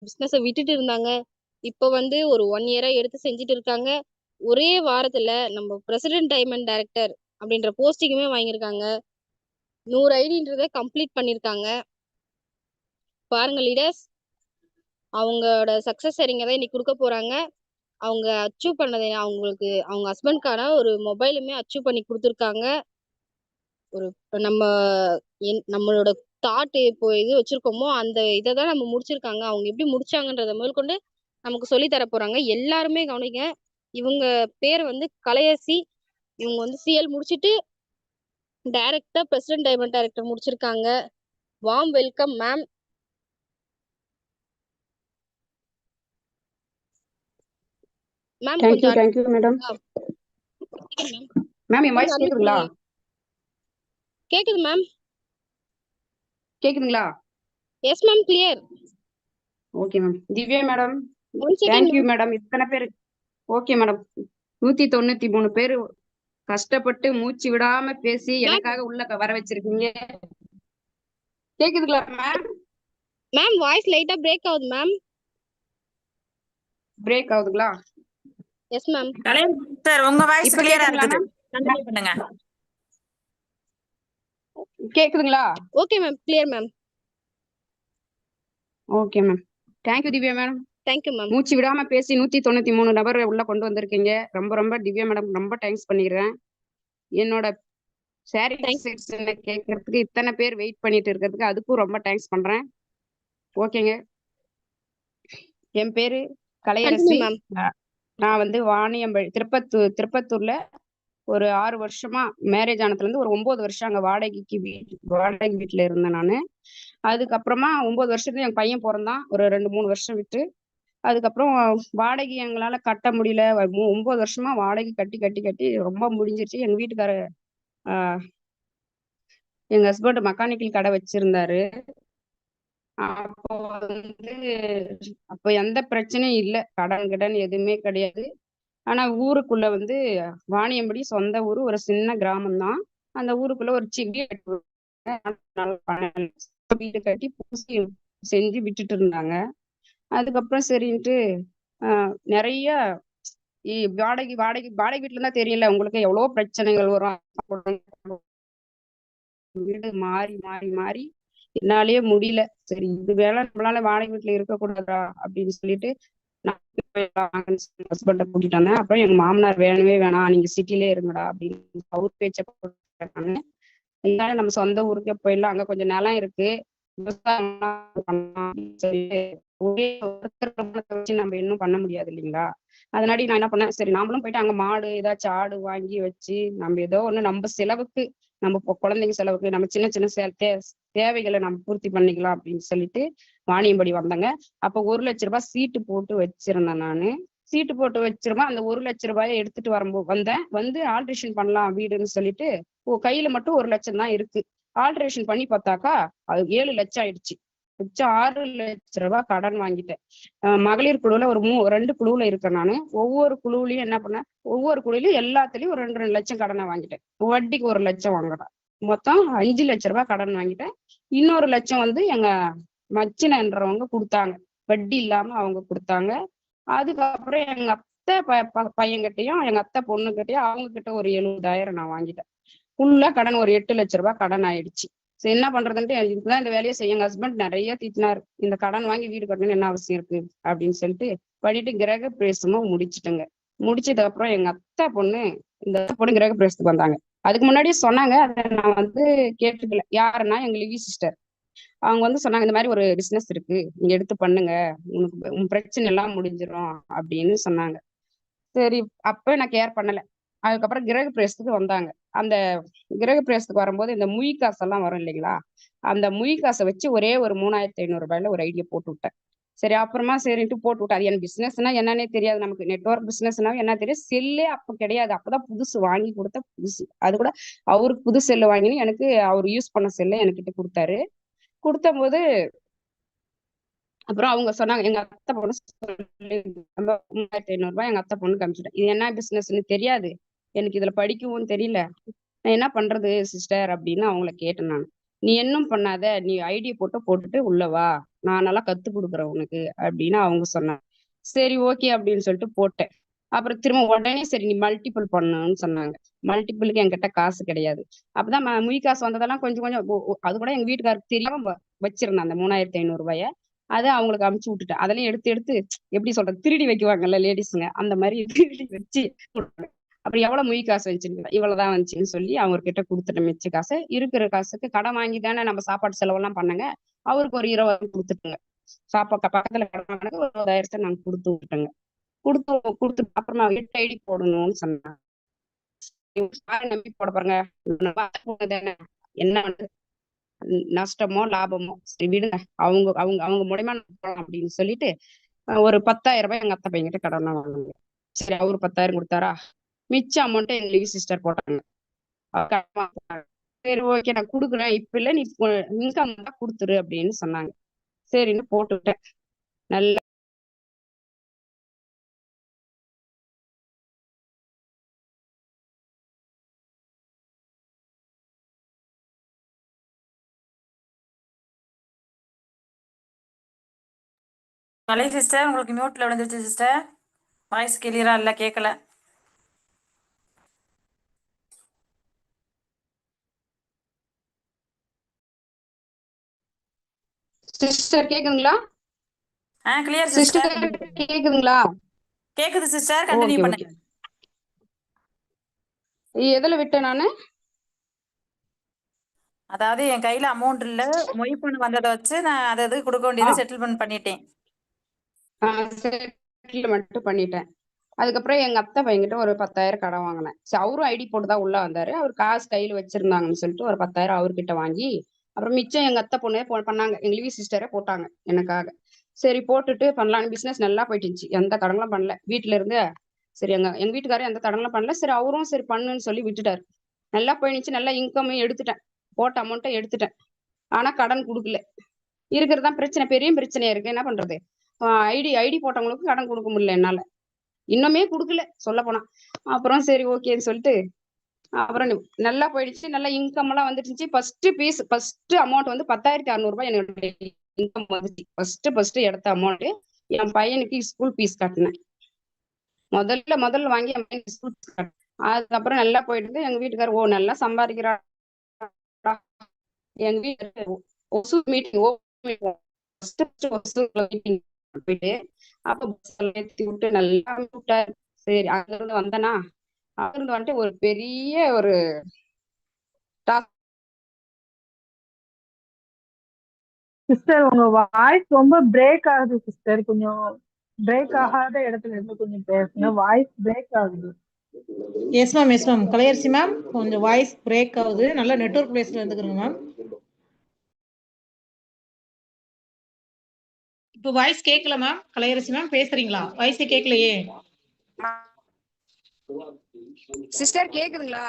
பிசினஸ விட்டுட்டு இருந்தாங்க. இப்ப வந்து ஒரு 1 இயரா எடுத்து செஞ்சுட்டு இருக்காங்க. ஒரே வாரத்துல நம்ம பிரசிடென்ட் டைமண்ட் டைரக்டர் அப்படின்ற போஸ்டிங்குமே வாங்கியிருக்காங்க. 100 ஐடின்றத கம்ப்ளீட் பண்ணியிருக்காங்க. பாருங்க லீடர்ஸ், அவங்களோட சக்சஸ் சரிங்க தான் இன்னைக்கு குடுக்க போறாங்க. அவங்க அச்சீவ் பண்ணது அவங்களுக்கு அவங்க ஹஸ்பண்ட்க்கான ஒரு மொபைலுமே அச்சீவ் பண்ணி குடுத்துருக்காங்க. ஒரு நம்ம நம்மளோட இப்போ இது வச்சிருக்கோமோ அந்த இதை தான் நம்ம முடிச்சிருக்காங்க. அவங்க எப்படி முடிச்சாங்கன்றத முதற்கொண்டு நமக்கு சொல்லி தர போறாங்க. எல்லாருமே கவனிங்க. இவங்க பேர் வந்து கலையரசி. இவங்க வந்து சிஎல் முடிச்சிட்டு டைரக்டா பிரசிடென்ட் டைமண்ட் டைரக்டர் முடிச்சிருக்காங்க. Warm welcome ma'am. மேம் கொஞ்சம் தேங்க்யூ மேடம். மேம் என் வாய்ஸ் கேக்குதுங்களா? கேக்குது மேம். கேக்குதுங்களா? Yes ma'am, clear. Okay ma'am. Divya madam, thank you madam. இத்தனை பேர் ஓகே மேடம். 193 பேர் கஷ்டப்பட்டு மூச்சு விடாம பேசி எனக்காக உள்ள வர வச்சிருக்கீங்க. கேக்குதுங்களா மேம்? மேம் வாய்ஸ் லைட்டா பிரேக் ஆகுது மேம். பிரேக் ஆகுதுங்களா? Yes ma'am. சார் உங்க வாய்ஸ் கிளியரா இருக்குது. கண்டினியூ பண்ணுங்க. கேக்குதுங்களா? Okay ma'am, clear ma'am. Okay ma'am. Thank you Divya madam. Thank you ma'am. மூச்சு விடாம பேசி 193 நபர் உள்ள கொண்டு வந்திருக்கீங்க. ரொம்ப ரொம்ப திவ்யா மேடம் ரொம்ப தேங்க்ஸ் பண்ணிடுறேன். என்னோட சாரி கேட்கறதுக்கு இத்தனை பேர் வெயிட் பண்ணிட்டு இருக்கிறதுக்கு அதுக்கும் ரொம்ப தேங்க்ஸ் பண்றேன். ஓகேங்க. என் பேரு கலையரசி. நான் வந்து வாணியம்பள்ளி திருப்பத்தூர்ல ஒரு 6 வருஷமா மேரேஜ் ஆனதுல இருந்து ஒரு 9 வருஷம் அங்க வாடகை வீட்டுல இருந்தேன் நானு. அதுக்கப்புறமா 9 வருஷத்துல என் பையன் பிறந்தான். ஒரு 2-3 வருஷம் விட்டு அதுக்கப்புறம் வாடகை எங்களால கட்ட முடியல. 9 வருஷமா வாடகை கட்டி கட்டி கட்டி ரொம்ப முடிஞ்சிருச்சு. எங்க வீட்டுக்கார எங்க ஹஸ்பண்ட் மெக்கானிக்கல் கடை வச்சிருந்தாரு. அப்போ வந்து அப்போ எந்த பிரச்சனையும் இல்லை, கடன் எதுவுமே கிடையாது. ஆனா ஊருக்குள்ள வந்து வாணியம்படி சொந்த ஊரு, ஒரு சின்ன கிராமம் தான். அந்த ஊருக்குள்ள ஒரு வீடு கட்டி பூசி செஞ்சு விட்டுட்டு இருந்தாங்க. அதுக்கப்புறம் சரின்ட்டு நிறைய வாடகை வாடகை வாடகை வீட்டுல தான் தெரியல உங்களுக்கு எவ்வளவு பிரச்சனைகள் வரும். வீடு மாறி மாறி மாறி என்னாலயே முடியல. சரி இது வேலை நம்மளால வாடகை வீட்டுல இருக்கக்கூடாதா அப்படின்னு சொல்லிட்டு ஹஸ்பண்ட கூட்டிட்டு வந்தேன். அப்புறம் எங்க மாமனார் வேணவே வேணாம், நீங்க சிட்டிலே இருங்கடா அப்படின்னு அவர் பேச்ச போட்டாங்க. இதனால நம்ம சொந்த ஊருக்கே போயிடலாம், அங்க கொஞ்சம் நிலம் இருக்கு, ஒரே வச்சு நம்ம இன்னும் பண்ண முடியாது இல்லைங்களா. அதனாடி நான் என்ன பண்ணேன், சரி நாமளும் போயிட்டு அங்க மாடு ஏதாச்சும் ஆடு வாங்கி வச்சு நம்ம ஏதோ ஒண்ணு நம்ம செலவுக்கு, நம்ம குழந்தைங்க செலவுக்கு, நம்ம சின்ன சின்ன தேவைகளை நம்ம பூர்த்தி பண்ணிக்கலாம் அப்படின்னு சொல்லிட்டு வாணியம்படி வந்தாங்க. அப்ப 1 லட்ச ரூபாய் சீட்டு போட்டு வச்சிருந்தேன் நானு. சீட்டு போட்டு வச்சிருவேன். அந்த 1 லட்ச ரூபாயை எடுத்துட்டு வந்து ஆல்ட்ரேஷன் பண்ணலாம் வீடுன்னு சொல்லிட்டு கையில மட்டும் 1 லட்சம் தான் இருக்கு. ஆல்ட்ரேஷன் பண்ணி பார்த்தாக்கா அது 7 லட்சம் ஆயிடுச்சு. 6 லட்ச ரூபாய் கடன் வாங்கிட்டேன். மகளிர் குழுவுல ஒரு 2 குழுவுல இருக்கேன் நானு. ஒவ்வொரு குழுவுலயும் என்ன பண்ணேன், ஒவ்வொரு குழுவிலையும் எல்லாத்துலயும் ஒரு 2 லட்சம் கடனை வாங்கிட்டேன். வட்டிக்கு 1 லட்சம் வாங்கினேன். மொத்தம் 5 லட்ச ரூபாய் கடன் வாங்கிட்டேன். இன்னொரு லட்சம் வந்து எங்க மச்சினன்றவங்க கொடுத்தாங்க, வட்டி இல்லாம அவங்க கொடுத்தாங்க. அதுக்கப்புறம் எங்க அத்தை பையன்கிட்டையும் எங்க அத்தை பொண்ணுகிட்டையும் அவங்க கிட்ட ஒரு 70,000 நான் வாங்கிட்டேன். ஃபுல்லா கடன் ஒரு 8 லட்ச ரூபாய் கடன் ஆயிடுச்சு. சரி என்ன பண்றதுன்ட்டு இதுதான் இந்த வேலையை செய்ய. எங்க ஹஸ்பண்ட் நிறைய திட்டினார், இந்த கடன் வாங்கி வீடு கட்டணும்னு என்ன அவசியம் இருக்கு அப்படின்னு சொல்லிட்டு பண்ணிட்டு கிரக பிரவேசமும் முடிச்சுட்டேங்க. முடிச்சதுக்கு அப்புறம் எங்க அத்தை பொண்ணு கிரக பிரவேசத்துக்கு வந்தாங்க. அதுக்கு முன்னாடியே சொன்னாங்க, அதை நான் வந்து கேட்டுக்கல. யாருன்னா எங்க லிவி சிஸ்டர். அவங்க வந்து சொன்னாங்க, இந்த மாதிரி ஒரு பிசினஸ் இருக்கு, நீங்க எடுத்து பண்ணுங்க, உன் பிரச்சனை எல்லாம் முடிஞ்சிடும் அப்படின்னு சொன்னாங்க. சரி அப்ப நான் கேர் பண்ணல. அதுக்கப்புறம் கிரக பிரவேசத்துக்கு வந்தாங்க. அந்த கிரக பிரவேசத்துக்கு வரும்போது இந்த முய் காசெல்லாம் வரும் இல்லைங்களா, அந்த முய் காசை வச்சு ஒரே ஒரு 3,500 ரூபாயில ஒரு ஐடியா போட்டு விட்டேன். சரி அப்புறமா சரின்ட்டு போட்டு விட்டேன். அது எனக்கு பிசினஸ்னா என்னன்னே தெரியாது, நமக்கு நெட்ஒர்க் பிசினஸ்னா என்ன தெரியும், செல்லே அப்ப கிடையாது, அப்பதான் புதுசு வாங்கி கொடுத்த புதுசு. அது கூட அவருக்கு புது செல்லு வாங்கினு எனக்கு அவர் யூஸ் பண்ண செல்ல என்கிட்ட கொடுத்தாரு. கொடுத்த போது அப்புறம் அவங்க சொன்னாங்க, எங்க அத்தை பொண்ணு 3,500 ரூபாய் எங்க அத்தை பொண்ணு காமிச்சிட்டேன். இது என்ன பிசினஸ்ன்னு தெரியாது எனக்கு, இதுல படிக்கவும் தெரியல, நான் என்ன பண்றது சிஸ்டர் அப்படின்னு அவங்கள கேட்டேன் நான். நீ இன்னும் பண்ணாத, நீ ஐடி போட்டுட்டு உள்ள வா, நான் நல்லா கத்து கொடுக்குறேன் உனக்கு அப்படின்னு அவங்க சொன்னாங்க. சரி ஓகே அப்படின்னு சொல்லிட்டு போட்டேன். அப்புறம் திரும்ப உடனே சரி நீ மல்டிபிள் பண்ணணும்னு சொன்னாங்க. மல்டிபிளுக்கு என்கிட்ட காசு கிடையாது. அப்பதான் முய் காசு வந்ததெல்லாம் கொஞ்சம் கொஞ்சம் அது கூட எங்க வீட்டுக்காருக்கு தெரியாம வச்சிருந்தேன் அந்த 3500 ரூபாய. அதை அவங்களுக்கு அமுச்சு விட்டுட்டேன். அதெல்லாம் எடுத்து எடுத்து எப்படி சொல்றது, திருடி வைக்குவாங்கல்ல லேடிஸுங்க, அந்த மாதிரி திருடி வச்சு அப்புறம் எவ்வளவு முய் காசு வந்துச்சுன்னு, இவ்வளவுதான் வந்துச்சுன்னு சொல்லி அவர்கிட்ட கொடுத்துட்டேன். மிச்ச காசு இருக்கிற காசுக்கு கடன் வாங்கி தானே நம்ம சாப்பாடு செலவெல்லாம் பண்ணங்க. அவருக்கு ஒரு 20 கொடுத்துட்டுங்க. பக்கத்துல கடன் வாங்கினது ஒரு 10,000 நாங்க கொடுத்து விட்டுட்டோங்க. கொடுத்துட்டு அப்புறமா 8 ஐடி போடணும்னு சொன்னாங்க. நம்பி போட பாருங்க, என்ன நஷ்டமோ லாபமோ சரி விடுங்க, அவங்க அவங்க அவங்க மூலமா போகலாம் அப்படின்னு சொல்லிட்டு ஒரு 10,000 ரூபாய் எங்க அத்தை பையன்கிட்ட கடன் வாங்கினாங்க. சரி அவரு 10,000 கொடுத்தாரா, மிச்ச அமௌண்ட் எங்க லிவி சிஸ்டர் போட்டாங்க. சரி ஓகே நான் குடுக்குறேன், இப்ப இல்ல நீ இன்கம் தான் கொடுத்துரு அப்படின்னு சொன்னாங்க. சரின்னு போட்டுவிட்டேன். நல்ல கலை சிஸ்டர், உங்களுக்கு மியூட்ல விழுந்துருச்சு சிஸ்டர். வாய்ஸ் கிளியரா இல்ல, கேட்கல. சிஸ்டர் கேக்குதுங்களா? Clear sister sister. கேக்குதுங்களா? கேக்குது சிஸ்டர், கண்டினியூ ஓகே பண்ணுங்க. எதுல விட்டேன் நானு? அதாவது என் கையில அமௌண்ட் இல்ல, மொய் பண்ண வந்ததை வச்சு நான் அதை கொடுக்க வேண்டியதை செட்டில்மெண்ட் பண்ணிட்டேன். செட்டில் மட்டும் பண்ணிட்டேன். அதுக்கப்புறம் எங்க அத்தை பையன்கிட்ட ஒரு 10,000 கடன் வாங்கினேன். சரி அவரும் ஐடி போட்டு தான் உள்ள வந்தாரு. அவர் காசு கையில வச்சிருந்தாங்கன்னு சொல்லிட்டு ஒரு 10,000 அவர்கிட்ட வாங்கி, அப்புறம் மிச்சம் எங்க அத்தை பொண்ணே பண்ணாங்க. எங்க லிவி சிஸ்டரே போட்டாங்க எனக்காக. சரி போட்டுட்டு பண்ணலான்னு பிசினஸ் நல்லா போயிட்டு இருந்துச்சு. எந்த கடன்களும் பண்ணல வீட்டுல இருந்து. சரி எங்க வீட்டுக்காரரும் எந்த கடன்களும் பண்ணல. சரி அவரும் சரி பண்ணுன்னு சொல்லி விட்டுட்டாரு. நல்லா போயிடுச்சு. நல்லா இன்கமும் எடுத்துட்டேன். போட்ட அமௌண்ட்டை எடுத்துட்டேன். ஆனா கடன் கொடுக்கல. இருக்கிறதுதான் பிரச்சனை, பெரிய பிரச்சனையா இருக்கு. என்ன பண்றது? ஐடி போட்டவங்களுக்கு கடன் கொடுக்க முடியல என்னால. இன்னுமே கொடுக்கல சொல்ல போனா. அப்புறம் சரி ஓகேன்னு சொல்லிட்டு அப்புறம் நல்லா போயிடுச்சு. நல்லா இன்கம் எல்லாம் வந்துட்டு ஃபர்ஸ்ட் அமௌண்ட் வந்து 10,600 ரூபாய் என்னோட இன்கம் வந்துச்சு. ஃபர்ஸ்ட் எடுத்த அமௌண்ட் என் பையனுக்கு ஸ்கூல் ஃபீஸ் கட்டினேன். முதல்ல வாங்கி என் பையனுக்கு ஸ்கூல் ஃபீஸ் கட்டினேன். அதுக்கப்புறம் நல்லா போயிட்டு எங்க வீட்டுக்காரர் நல்லா சம்பாதிக்கிறா. எங்க வீட்டு ஒசூர் மீட்டிங் போயிட்டு அப்ப பஸ்ல ஏத்தி விட்டு நல்லா விட்டாரு. சரி அங்க இருந்து வந்தனா, அங்க இருந்து வந்துட்டு ஒரு பெரிய ஒரு சிஸ்டர் உங்க வாய்ஸ் ரொம்ப பிரேக் ஆகுது சிஸ்டர். கொஞ்சம் பிரேக் ஆகாத இடத்துல இருந்து கொஞ்சம் பேசுங்க. வாய்ஸ் பிரேக் ஆகுது. எஸ் மேம் கலையரசி மேம், கொஞ்சம் வாய்ஸ் பிரேக் ஆகுது. நல்ல நெட்வொர்க் பிளேஸ்ல இருந்துக்கிறோங்க மேம். இப்போ வாய்ஸ் கேட்கல மேம். கலையரசி மேம் பேசுறீங்களா? வாய்ஸே கேட்கலையே. சிஸ்டர் கேக்குதுங்களா?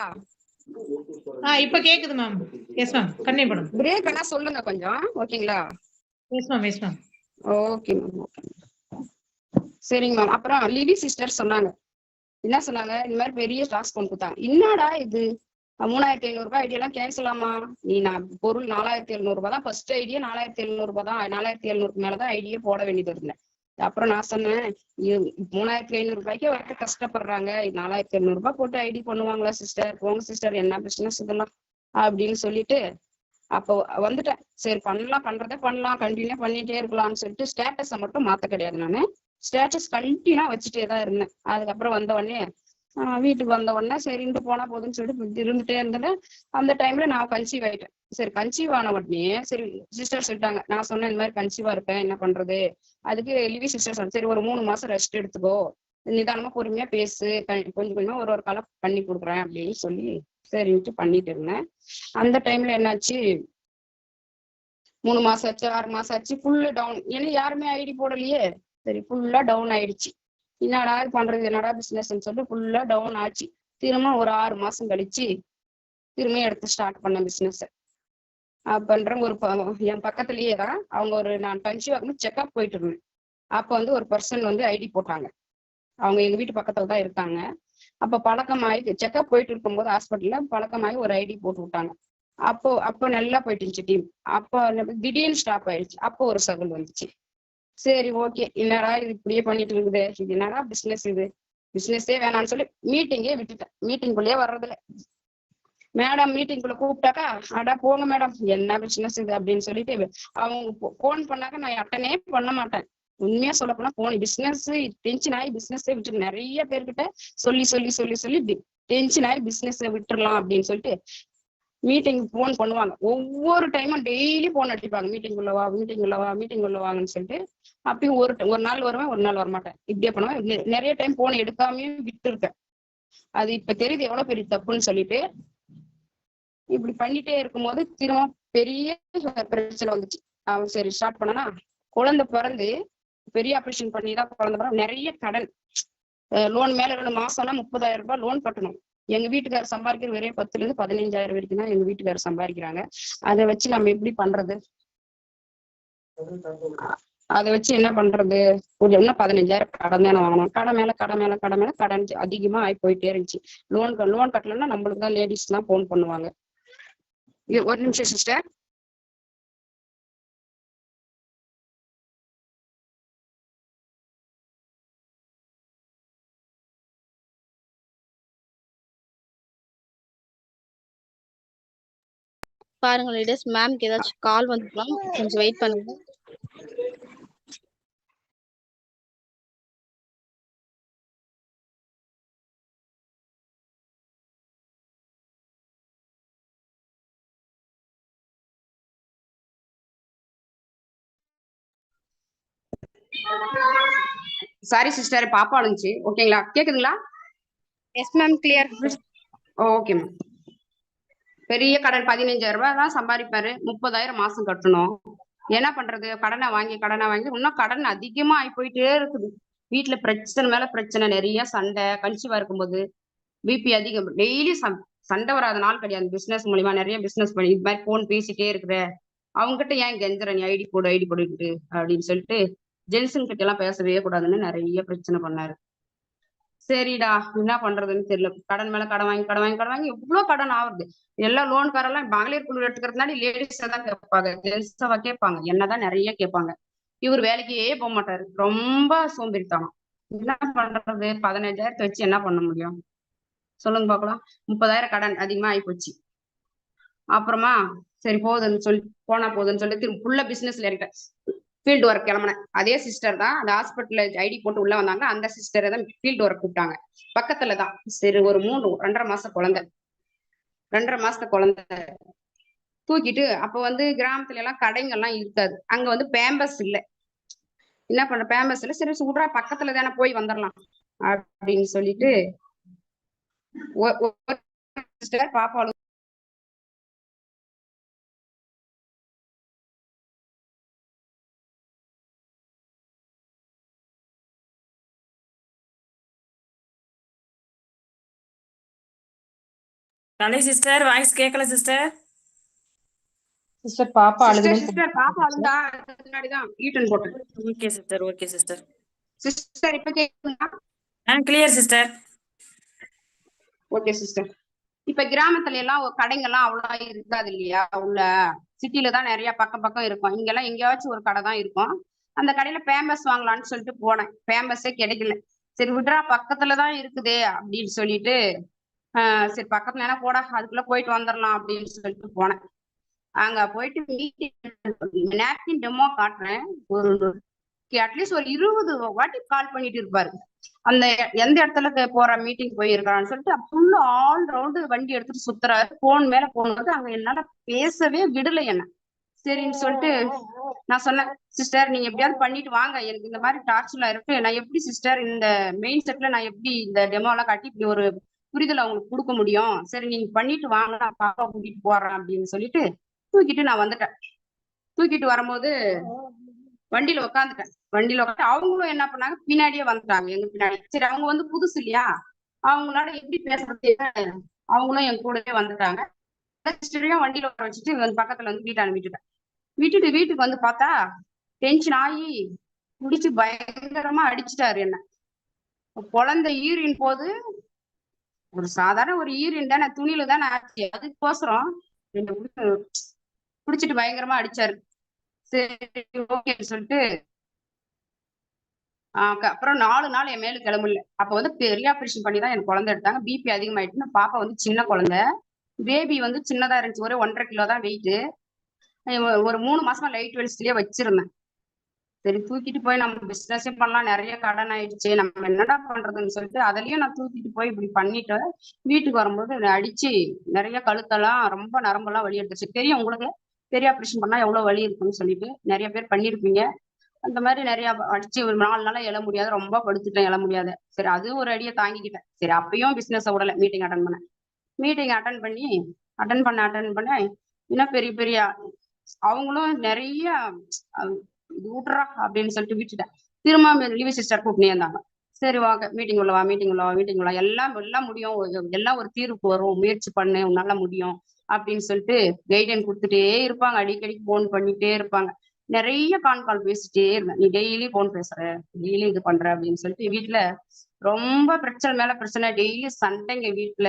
இப்ப கேக்குது மேம். எஸ் மேம், கண்டினியூ பண்ணுங்க. பிரேக் ஆனா சொல்லுங்க கொஞ்சம். ஓகேங்களா? Yes ma'am. Okay ma'am. சரிங்க மேம். அப்புறம் லிவி சிஸ்டர் சொன்னாங்க, என்ன சொன்னாங்க, இந்த மாதிரி பெரிய ஸ்டாக்ஸ் கொண்டு கொடுத்தாங்க. என்னடா இது 3,500 ரூபாய் ஐடியெல்லாம் கேன்சல் ஆமா, நீ நான் பொருள் 4,700 ரூபாய் தான். ஃபர்ஸ்ட் ஐடியா 4,700 ரூபாய் தான். 4,700 மேலதான் ஐடியே போட வேண்டியது இருந்தேன். அப்புறம் நான் சொன்னேன் 3,500 ரூபாய்க்கே வரட்டு கஷ்டப்படுறாங்க, 4,700 ரூபாய் போட்டு ஐடி பண்ணுவாங்களா சிஸ்டர்? போங்க சிஸ்டர், என்ன பிசினஸ் இதெல்லாம் அப்படின்னு சொல்லிட்டு அப்போ வந்துட்டேன். சரி பண்றதே பண்ணலாம், கண்டினியூ பண்ணிட்டே இருக்கலாம்னு சொல்லிட்டு ஸ்டேட்டஸை மட்டும் மாத்த கிடையாது. நானு ஸ்டேட்டஸ் கண்டினியூ வச்சுட்டே தான் இருந்தேன். அதுக்கப்புறம் வந்த உடனே வீட்டுக்கு வந்த உடனே சரின்ட்டு போனா போதுன்னு சொல்லிட்டு இருந்துட்டே இருந்தேன். அந்த டைம்ல நான் கன்சீவ் ஆயிட்டேன். சரி கன்சீவ் ஆன உடனே சரி சிஸ்டர் சொல்லிட்டாங்க. நான் சொன்னேன் இந்த மாதிரி கன்சீவா இருப்பேன், என்ன பண்றது? அதுக்கு லிவி சிஸ்டர் சொன்ன, சரி ஒரு 3 மாசம் ரெஸ்ட் எடுத்துக்கோ, நிதானமா பொறுமையா பேசு, கொஞ்சம் கொஞ்சமா ஒரு காலம் பண்ணி கொடுக்குறேன் அப்படின்னு சொல்லி சரின்ட்டு பண்ணிட்டு இருந்தேன். அந்த டைம்ல என்னாச்சு, 3 மாசம் ஆச்சு, 6 மாசம் ஆச்சு, ஃபுல்லு டவுன். ஏன்னா யாருமே ஐடி போடலையே. சரி ஃபுல்லா டவுன் ஆயிடுச்சு. என்னடா பண்றது, என்னடா பிசினஸ் சொல்லிட்டு ஃபுல்லா டவுன் ஆச்சு. திரும்ப ஒரு 6 மாசம் கழிச்சு திரும்ப எடுத்து ஸ்டார்ட் பண்ண பிசினஸ். பண்ற ஒரு என் பக்கத்துலயே தான் அவங்க நான் கன்சீவ் ஆகும்போது செக்அப் போயிட்டு இருந்தேன். அப்ப வந்து ஒரு பர்சன் வந்து ஐடி போட்டாங்க. அவங்க எங்க வீட்டு பக்கத்துல தான் இருக்காங்க. அப்ப பழக்கமாயி செக்அப் போயிட்டு இருக்கும்போது ஹாஸ்பிட்டல்ல பழக்கமாயி ஒரு ஐடி போட்டு விட்டாங்க. அப்போ நல்லா போயிட்டு இருந்துச்சு டீம். அப்போ திடீர்னு ஸ்டாப் ஆயிடுச்சு. அப்போ ஒரு சகுல் வந்துச்சு. சரி ஓகே, என்னடா இது இப்படியே பண்ணிட்டு இருக்குது, இது என்னடா பிசினஸ், இது பிசினஸே வேணாம்னு சொல்லி மீட்டிங்கே விட்டுட்டேன். மீட்டிங்குள்ளேயே வர்றதில்ல. மேடம் மீட்டிங்குள்ள கூப்பிட்டாக்கா, அடா போங்க மேடம், என்ன பிசினஸ் இது அப்படின்னு சொல்லிட்டு அவங்க போன் பண்ணாக்க நான் அட்டனே பண்ண மாட்டேன். உண்மையா சொல்ல போனா போன் பிசினஸ் டென்ஷன் ஆகி பிசினஸே விட்டு நிறைய பேர்கிட்ட சொல்லி சொல்லி சொல்லி சொல்லி டென்ஷன் ஆகி பிசினஸ் விட்டுறலாம் அப்படின்னு சொல்லிட்டு மீட்டிங் போன் பண்ணுவாங்க. ஒவ்வொரு டைமும் டெய்லி போன் அடிப்பாங்க, மீட்டிங் உள்ளவா மீட்டிங் உள்ளவா மீட்டிங் உள்ளவாங்கன்னு சொல்லிட்டு. அப்பயும் ஒரு நாள் வருவேன், ஒரு நாள் வரமாட்டேன், இப்படியே பண்ணுவேன். நிறைய டைம் போன் எடுக்காமயே விட்டு இருக்கேன். அது இப்ப தெரியுது எவ்வளவு பெரிய தப்புன்னு சொல்லிட்டு. இப்படி பண்ணிட்டே இருக்கும்போது திரும்ப பெரிய பிரச்சனை வந்துச்சு. அவன் சரி ஸ்டார்ட் பண்ணனா, குழந்தை பிறந்து பெரிய ஆபரேஷன் பண்ணி தான் குழந்தை பிறகு நிறைய கடன், லோன் மேல 2 மாசம்னா 30,000 ரூபாய் லோன் கட்டணும். எங்க வீட்டுக்காரர் சம்பாதிக்கிற வெறும் 10,000 இருந்து 15,000 வரைக்கும் தான் எங்க வீட்டுக்காரர் சம்பாதிக்கிறாங்க. அதை வச்சு நம்ம எப்படி பண்றது? அதை வச்சு என்ன பண்றது? ஒரு இன்னும் 15,000 கடன் தானே வாங்கணும். கடை மேல கடன் அதிகமா ஆகி போயிட்டே இருந்துச்சு. லோன் கட்டலன்னா நம்மளுக்கு தான் லேடிஸ் தான் போன் பண்ணுவாங்க. ஒரு நிமிஷம் சிஸ்டர். பாருங்க லீடர்ஸ், மேம்க்கு ஏதாச்சும் கால் வந்துக்கலாம், கொஞ்சம் வெயிட் பண்ணுங்க. சாரி சிஸ்டர், பாப்பா அழுந்துச்சு. ஓகேங்களா, கேக்குதுங்களா? Yes ma'am, clear. Okay ma'am. பெரிய கடன் 15,000 ரூபாய் தான் சம்பாதிப்பாரு, 30,000 மாசம் கட்டணும். என்ன பண்றது? கடனை வாங்கி இன்னும் கடன் அதிகமா ஆகி போயிட்டே இருக்குது. வீட்டுல பிரச்சனை மேல பிரச்சனை, நிறைய சண்டை. கன்சீவா இருக்கும்போது பிபி அதிகம். டெய்லி சண்டை வராத நாள் கிடையாது. பிசினஸ் மூலியமா நிறைய பிசினஸ் பண்ணி இது மாதிரி போன் பேசிட்டே இருக்கிற அவங்ககிட்ட ஏன் கெஞ்சற, நீ ஐடி போட்டுக்கிட்டு அப்படின்னு சொல்லிட்டு ஜென்சன் கிட்ட எல்லாம் பேசவே கூடாதுன்னு நிறைய பிரச்சனை பண்ணாரு. சரிடா, என்ன பண்றதுன்னு தெரியல. கடன் மேல கடன் வாங்கி எவ்வளவு கடன் ஆகுது. எல்லா லோன்காரெல்லாம் மகளிர் குழு எடுத்துக்கிறதுனால லேடிஸ் தான் கேட்பாங்க, ஜென்ஸாவா கேட்பாங்க, என்னதான் நிறைய கேட்பாங்க. இவர் வேலைக்கே போக மாட்டாரு, ரொம்ப சோம்பேறித்தனம். என்ன பண்றது? 15,000 வச்சு என்ன பண்ண முடியும் சொல்லுங்க பாக்கலாம். 30,000 கடன் அதிகமா ஆகி போச்சு. அப்புறமா சரி போதுன்னு சொல்லி திரும்ப ஃபுல்லா பிசினஸ்ல இருக்கேன். ஃபீல்டு ஒர்க் கிளம்புனேன். அதே சிஸ்டர் தான் அந்த ஹாஸ்பிட்டல்ல ஐடி போட்டு உள்ள வந்தாங்க. அந்த சிஸ்டரை தான் ஃபீல்டு ஒர்க் கூப்பிட்டாங்க, பக்கத்துல தான். சரி ஒரு 2.5 மாச குழந்தை தூக்கிட்டு, அப்ப வந்து கிராமத்துல எல்லாம் கடைங்கள்லாம் இருக்காது. அங்க வந்து பேம்பஸ் இல்ல. என்ன பண்ண, பேம்பஸ் இல்ல. சரி சூடா பக்கத்துல தானே போய் வந்துடலாம் அப்படின்னு சொல்லிட்டு சிஸ்டர் பாப்பா கலை சிஸ்டர் வாய்ஸ் கேட்கல சிஸ்டர். சிஸ்டர் பாப்பா அழுகுது. சிஸ்டர் பாப்பா அழுந்தா முன்னாடிதான் ஈட்டன் போட்டேன். Okay sister, okay sister. Sister இப்ப கேக்குதுங்களா? Clear sister. Okay sister. இப்ப கிராமத்துல எல்லாம் கடைங்கெல்லாம் அவ்வளவு இருக்காது இல்லையா? உள்ள சிட்டில தான் நிறைய பக்கம் இருக்கும். இங்கெல்லாம் எங்கேயாச்சும் ஒரு கடை தான் இருக்கும். அந்த கடையில பேம்பஸ் வாங்கலாம்னு சொல்லிட்டு போனேன். பேம்பஸே கிடைக்கல. சரி விட்றா, பக்கத்துலதான் இருக்குதே அப்படின்னு சொல்லிட்டு சரி பக்கத்துல என்ன போடா, அதுக்குள்ள போயிட்டு வந்துடலாம் அப்படின்னு சொல்லிட்டு போனேன். அங்க போயிட்டு மீட்டிங் நேப்கின் டெமோ காட்டுறேன். அட்லீஸ்ட் ஒரு 20 வாட்டி கால் பண்ணிட்டு இருப்பாரு. அந்த எந்த இடத்துல போற மீட்டிங் போயிருக்கான்னு சொல்லிட்டு ஃபுல்லா ஆல் ரவுண்டு வண்டி எடுத்துட்டு சுத்துறாரு. போன் மேல போன் வந்து அங்க என்னால பேசவே விடல என்ன. சரின்னு சொல்லிட்டு நான் சொன்னேன், சிஸ்டர் நீங்க எப்படியாவது பண்ணிட்டு வாங்க, எனக்கு இந்த மாதிரி டார்ச்சர்ல இருக்கு. நான் எப்படி சிஸ்டர் இந்த மெயின் செட்ல நான் எப்படி இந்த டெமோ எல்லாம் காட்டி இப்படி ஒரு புரிதல் அவங்களுக்கு கொடுக்க முடியும்? சரி நீங்க பண்ணிட்டு வாங்க, நான் பாப்பா கூட்டிட்டு போறேன் அப்படின்னு சொல்லிட்டு தூக்கிட்டு நான் வந்துட்டேன். தூக்கிட்டு வரும்போது வண்டியில உட்காந்துட்டேன். அவங்களும் என்ன பண்ணாங்க, பின்னாடியே வந்துட்டாங்க எங்க பின்னாடி. சரி அவங்க வந்து புதுசு இல்லையா, அவங்களோட எப்படி பேசுறது, அவங்களும் என் கூடவே வந்துட்டாங்க. சிஸ்டரையும் வண்டியில உட்கார வச்சுட்டு பக்கத்துல வந்து வீட்டை அனுப்பிட்டுட்டேன். வீட்டுக்கு வந்து பார்த்தா டென்ஷன் ஆகி குடிச்சு பயங்கரமா அடிச்சுட்டாரு என்ன. குழந்தை யூரின் போது, ஒரு சாதாரண ஒரு யூரின் தானே, துணியில தானே ஆச்சு, அதுக்கோசரம் என்னை குடிச்சிட்டு பயங்கரமா அடிச்சாரு. சரி ஓகேன்னு சொல்லிட்டு அப்புறம் 4 நாள் என் மேல கிளம்பல. அப்ப வந்து பெரிய ஆபரேஷன் பண்ணி தான் எனக்கு குழந்தை எடுத்தாங்க. பிபி அதிகமாயிட்டுன்னு பாப்பா வந்து சின்ன குழந்தை. பேபி வந்து சின்னதா இருந்துச்சு. ஒரு 1.5 கிலோ தான் வெயிட். ஒரு 3 மாசமா லைட் வெல்ஸ்லயே வச்சிருந்தேன். சரி தூக்கிட்டு போய் நம்ம பிசினஸே பண்ணலாம், நிறைய கடன் ஆயிடுச்சு, நம்ம என்னடா பண்றதுன்னு சொல்லிட்டு அதுலயும் நான் தூக்கிட்டு போய் இப்படி பண்ணிட்டு வீட்டுக்கு வரும்போது என்னை அடிச்சு நிறைய கழுத்தெல்லாம் ரொம்ப நரம்பெல்லாம் வலி எடுத்துச்சு. தெரியும் உங்களுக்கு பெரிய ஆபரேஷன் பண்ணா எவ்வளவு வலி இருக்குன்னு சொல்லிட்டு நிறைய பேர் பண்ணிருப்பீங்க. அந்த மாதிரி நிறைய அடிச்சு ஒரு 4 நாளா எழ முடியாது, ரொம்ப படுத்துட்டேன், எழ முடியாது. சரி அது ஒரு அடியை தாங்கிக்கிட்டேன். சரி அப்பயும் பிசினஸ் விடல, மீட்டிங் அட்டன் பண்ணேன். மீட்டிங் அட்டன் பண்ண இன்னும் பெரிய பெரிய அவங்களும் நிறைய இது விட்றா அப்படின்னு சொல்லிட்டு விட்டுட்டேன். திரும்ப லிவி சிஸ்டர் கூப்பிட்டே இருந்தாங்க. சரி வாங்க மீட்டிங் உள்ள வா எல்லாம் முடியும், எல்லாம் ஒரு தீர்வுக்கு வரும், முயற்சி பண்ணு, உன்னால முடியும் அப்படின்னு சொல்லிட்டு கைடன்ஸ் கொடுத்துட்டே இருப்பாங்க. அடிக்கடி போன் பண்ணிட்டே இருப்பாங்க. நிறைய கால் பேசிட்டே இருந்தேன். நீ டெய்லி போன் பேசுற, டெய்லி இது பண்ற அப்படின்னு சொல்லிட்டு வீட்டுல ரொம்ப பிரச்சனை மேல பிரச்சனை, டெய்லி சண்டைங்க வீட்டுல,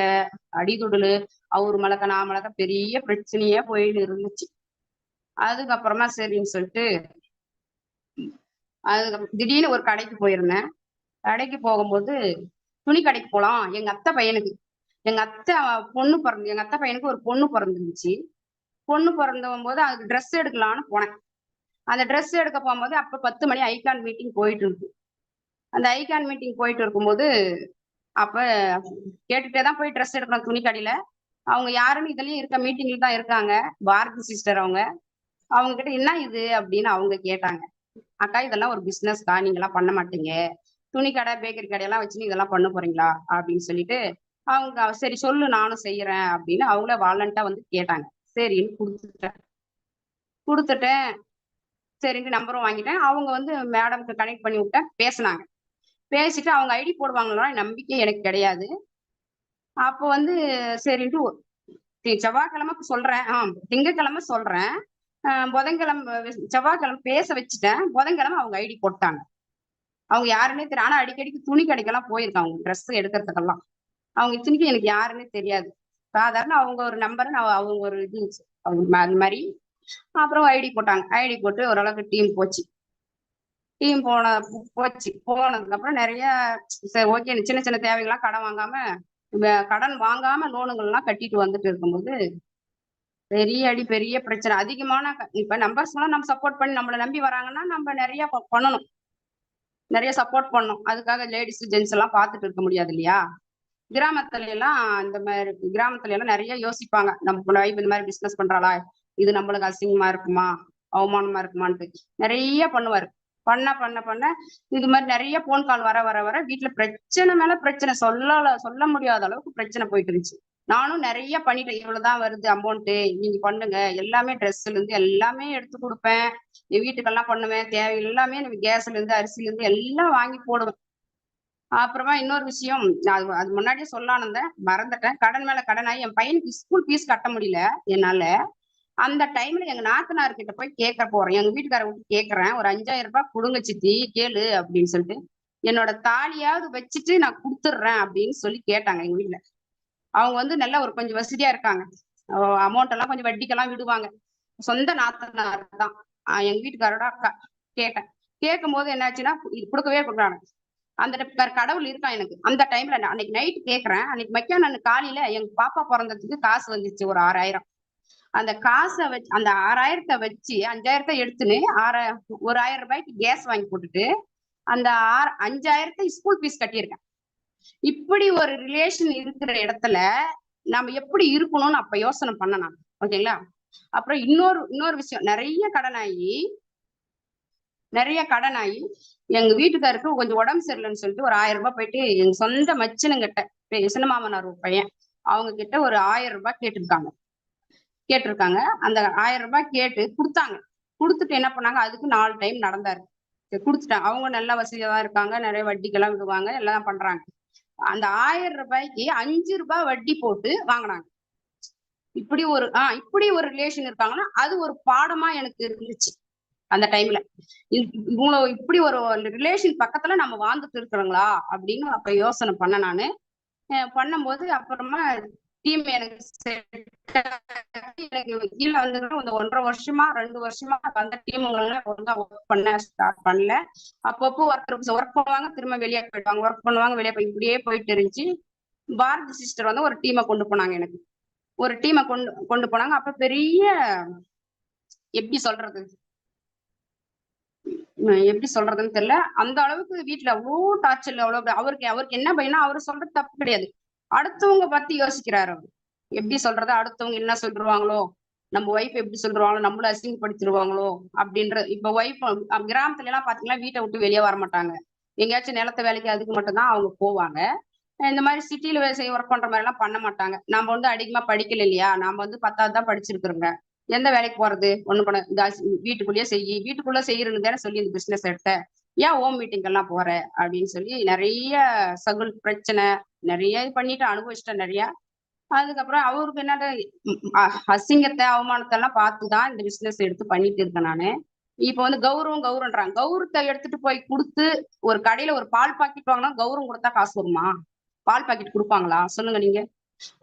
அடிதுடலு, அவரு மலக்க நான் மலக்க பெரிய பிரச்சனையே போயிட்டு இருந்துச்சு. அதுக்கப்புறமா சரின்னு சொல்லிட்டு அதுக்கப்புறம் திடீர்னு ஒரு கடைக்கு போயிருந்தேன். கடைக்கு போகும்போது துணி கடைக்கு போலாம், எங்க அத்தை பையனுக்கு, எங்க அத்தை பையனுக்கு ஒரு பொண்ணு பிறந்துருந்துச்சு. பொண்ணு பிறந்தும் போது அதுக்கு ட்ரெஸ் எடுக்கலான்னு போனேன். அந்த ட்ரெஸ் எடுக்க போகும்போது அப்ப 10 மணி ஐகான் மீட்டிங் போயிட்டு இருக்கு. அந்த ஐகான் மீட்டிங் போயிட்டு இருக்கும்போது அப்ப கேட்டுட்டே தான் போய் ட்ரெஸ் எடுக்கணும் துணி கடையில. அவங்க யாருன்னு இதுலயும் இருக்க மீட்டிங்ல தான் இருக்காங்க, பாரதி சிஸ்டர். அவங்க கிட்ட என்ன இது அப்படின்னு அவங்க கேட்டாங்க. அக்கா இதெல்லாம் ஒரு பிசினஸ்க்கா, நீங்க எல்லாம் பண்ண மாட்டீங்க, துணி கடை பேக்கரி கடையெல்லாம் வச்சு இதெல்லாம் பண்ண போறீங்களா அப்படின்னு சொல்லிட்டு அவங்க சரி சொல்லு நானும் செய்யறேன் அப்படின்னு அவங்கள வாலண்டா வந்து கேட்டாங்க. சரின்னு கொடுத்துட்டேன். சரின்ட்டு நம்பரும் வாங்கிட்டேன். அவங்க வந்து மேடம்க்கு கனெக்ட் பண்ணி விட்டேன், பேசினாங்க. பேசிட்டு அவங்க ஐடி போடுவாங்களா நம்பிக்கை எனக்கு கிடையாது. அப்போ வந்து சரின்ட்டு செவ்வாய்க்கிழமை சொல்றேன், திங்கக்கிழமை சொல்றேன், புதன்கிழமை செவ்வாய்க்கிழமை பேச வச்சுட்டேன். புதன்கிழமை அவங்க ஐடி போட்டாங்க. அவங்க யாருன்னே தெரியும். ஆனா அடிக்கடிக்கு துணி கடைக்கெல்லாம் போயிருக்காங்க ட்ரெஸ் எடுக்கிறதுக்கெல்லாம். அவங்க இத்தனைக்கும் எனக்கு யாருன்னே தெரியாது. சாதாரண அவங்க ஒரு நம்பர், அவங்க ஒரு இது அவங்க அது மாதிரி. அப்புறம் ஐடி போட்டாங்க. ஐடி போட்டு ஓரளவுக்கு டீம் போச்சு. போனதுக்கு அப்புறம் நிறைய சரி ஓகே சின்ன சின்ன தேவைகள்லாம் கடன் வாங்காம லோனுங்கள்லாம் கட்டிட்டு வந்துட்டு இருக்கும்போது பெரிய பிரச்சனை அதிகமான இப்ப நம்பர்ஸ் எல்லாம் நம்ம சப்போர்ட் பண்ணி நம்மளை நம்பி வராங்கன்னா நம்ம நிறைய பண்ணணும், நிறைய சப்போர்ட் பண்ணணும். அதுக்காக லேடிஸ் ஜென்ஸ் எல்லாம் பார்த்துட்டு இருக்க முடியாது இல்லையா. கிராமத்துல எல்லாம் நிறைய யோசிப்பாங்க, நம்ம வைப் இந்த மாதிரி பிசினஸ் பண்றாளா, இது நம்மளுக்கு அசிங்கமா இருக்குமா, அவமானமா இருக்குமான்ட்டு நிறைய பண்ணுவாரு. பண்ண இது மாதிரி நிறைய போன் கால் வர வீட்டுல பிரச்சனை மேல பிரச்சனை, சொல்ல முடியாத அளவுக்கு பிரச்சனை போயிட்டு இருந்துச்சு. நானும் நிறைய பண்ணிட்டேன். இவ்வளவுதான் வருது அமௌண்ட், நீங்க பண்ணுங்க, எல்லாமே ட்ரெஸ்ல இருந்து எல்லாமே எடுத்து கொடுப்பேன், வீட்டுக்கெல்லாம் பண்ணுவேன், தேவை எல்லாமே கேஸ்ல இருந்து அரிசில இருந்து எல்லாம் வாங்கி போடுவேன். அப்புறமா இன்னொரு விஷயம், அது முன்னாடியே சொல்லானந்த மறந்துட்டேன். கடன் மேல கடன் ஆகி என் பையனுக்கு ஸ்கூல் ஃபீஸ் கட்ட முடியல என்னால. அந்த டைம்ல எங்க நாத்தனார் கிட்ட போய் கேட்க போறேன், எங்க வீட்டுக்கார விட்டு கேட்கறேன், ஒரு 5000 ரூபாய் கொடுங்க சித்தி கேளு அப்படின்னு சொல்லிட்டு, என்னோட தாலியாவது வச்சுட்டு நான் கொடுத்துடுறேன் அப்படின்னு சொல்லி கேட்டாங்க எங்க வீட்டுல. அவங்க வந்து நல்லா ஒரு கொஞ்சம் வசதியா இருக்காங்க, அமௌண்ட் எல்லாம் கொஞ்சம் வட்டிக்கெல்லாம் விடுவாங்க. சொந்த நாத்தனார் தான், எங்க வீட்டுக்காரோட அக்கா. கேட்கும் போது என்னாச்சுன்னா கொடுக்கவே கொடுக்குறாங்க. அந்த கடவுள் இருக்கான் எனக்கு. அந்த டைம்ல அன்னைக்கு நைட் கேட்கறேன். அன்னைக்கு மத்தியானம் காலையில எங்க பாப்பா பிறந்ததுக்கு காசு வந்துச்சு ஒரு 6000. அந்த காசை வச்சு அந்த 6000 வச்சு 5000 எடுத்துன்னு ஒரு 1000 ரூபாய்க்கு கேஸ் வாங்கி போட்டுட்டு அந்த 5000 ஸ்கூல் ஃபீஸ் கட்டியிருக்கேன். இப்படி ஒரு ரிலேஷன் இருக்கிற இடத்துல நாம எப்படி இருக்கணும்னு அப்ப யோசனை பண்ணலாம். ஓகேங்களா. அப்புறம் இன்னொரு விஷயம், நிறைய கடன் ஆகி எங்க வீட்டுக்காருக்கு கொஞ்சம் உடம்பு சரியில்லைன்னு சொல்லிட்டு ஒரு 1000 ரூபாய் போயிட்டு எங்க சொந்த மச்சினுங்கிட்ட, சின்னமாமனார் பையன், அவங்க கிட்ட ஒரு 1000 ரூபாய் கேட்டிருக்காங்க. அந்த 1000 ரூபாய் கேட்டு கொடுத்தாங்க. கொடுத்துட்டு என்ன பண்ணாங்க, அதுக்கு 4 டைம் நடந்தாரு. கொடுத்துட்டாங்க. அவங்க நல்ல வசதியா தான் இருக்காங்க, நிறைய வட்டிக்கெல்லாம் விடுவாங்க, எல்லாம் பண்றாங்க. அந்த 1000 ரூபாய்க்கு 5 ரூபாய் வட்டி போட்டு வாங்கினாங்க. இப்படி ஒரு ரிலேஷன் இருக்காங்கன்னா அது ஒரு பாடமா எனக்கு இருந்துச்சு அந்த டைம்ல. இவங்கள இப்படி ஒரு ரிலேஷன் பக்கத்துல நம்ம வாழ்ந்துட்டு இருக்கிறோங்களா அப்படின்னு அப்ப யோசனை பண்ண. நானு பண்ணும்போது அப்புறமா டீம் எனக்கு எனக்கு கீழே வந்து இந்த 1.5 வருஷமா 2 வருஷமா அந்த டீமுங்கெல்லாம் ஒழுங்கா ஒர்க் பண்ண ஸ்டார்ட் பண்ணல. அப்பப்போ ஒர்க் பண்ணுவாங்க, திரும்ப வெளியே போயிடுவாங்க, ஒர்க் பண்ணுவாங்க, வெளியே போய் இப்படியே போயிட்டு இருந்துச்சு. பாரதி சிஸ்டர் வந்து ஒரு டீமை கொண்டு போனாங்க, எனக்கு ஒரு டீமை கொண்டு போனாங்க. அப்ப பெரிய எப்படி சொல்றதுன்னு தெரியல, அந்த அளவுக்கு வீட்டுல அவ்வளோ டார்ச்சர், அவ்வளவு அவருக்கு என்ன பையனா, அவரு சொல்றது தப்பு கிடையாது, அடுத்தவங்க பத்தி யோசிக்கிறாரு அவரு. எப்படி சொல்றது, அடுத்தவங்க என்ன சொல்லிருவாங்களோ, நம்ம ஒய்ஃப் எப்படி சொல்றாங்களோ, நம்மள அசிங்கப்படுத்திடுவாங்களோ அப்படின்ற. இப்ப ஒய்ஃப் கிராமத்துல எல்லாம் பாத்தீங்கன்னா வீட்டை விட்டு வெளியே வர மாட்டாங்க, எங்கேயாச்சும் நிலத்த வேலைக்கு அதுக்கு மட்டும்தான் அவங்க போவாங்க. இந்த மாதிரி சிட்டில ஒர்க் பண்ற மாதிரி எல்லாம் பண்ண மாட்டாங்க. நம்ம வந்து அதிகமா படிக்கல இல்லையா, நாம வந்து 10வது தான் படிச்சிருக்கிறோங்க, எந்த வேலைக்கு போறது, ஒண்ணு பண்ண வீட்டுக்குள்ள செய்யறதுன்னு தானே சொல்லி இந்த பிசினஸ் எடுத்த, ஏன் ஹோம் மீட்டிங் எல்லாம் போற அப்படின்னு சொல்லி நிறைய சகுல் பிரச்சனை நிறைய பண்ணிட்டு அனுபவிச்சிட்டேன் நிறைய. அதுக்கப்புறம் அவருக்கு என்னது அசிங்கத்தை அவமானத்தை எல்லாம் பார்த்துதான் இந்த பிசினஸ் எடுத்து பண்ணிட்டு இருக்கேன் நானு. இப்ப வந்து கௌரவம்ன்றாங்க, கௌரவத்தை எடுத்துட்டு போய் கொடுத்து ஒரு கடையில ஒரு பால் பாக்கெட் வாங்கினா கௌரவம் கொடுத்தா காசு வருமா, பால் பாக்கெட் கொடுப்பாங்களா சொல்லுங்க நீங்க.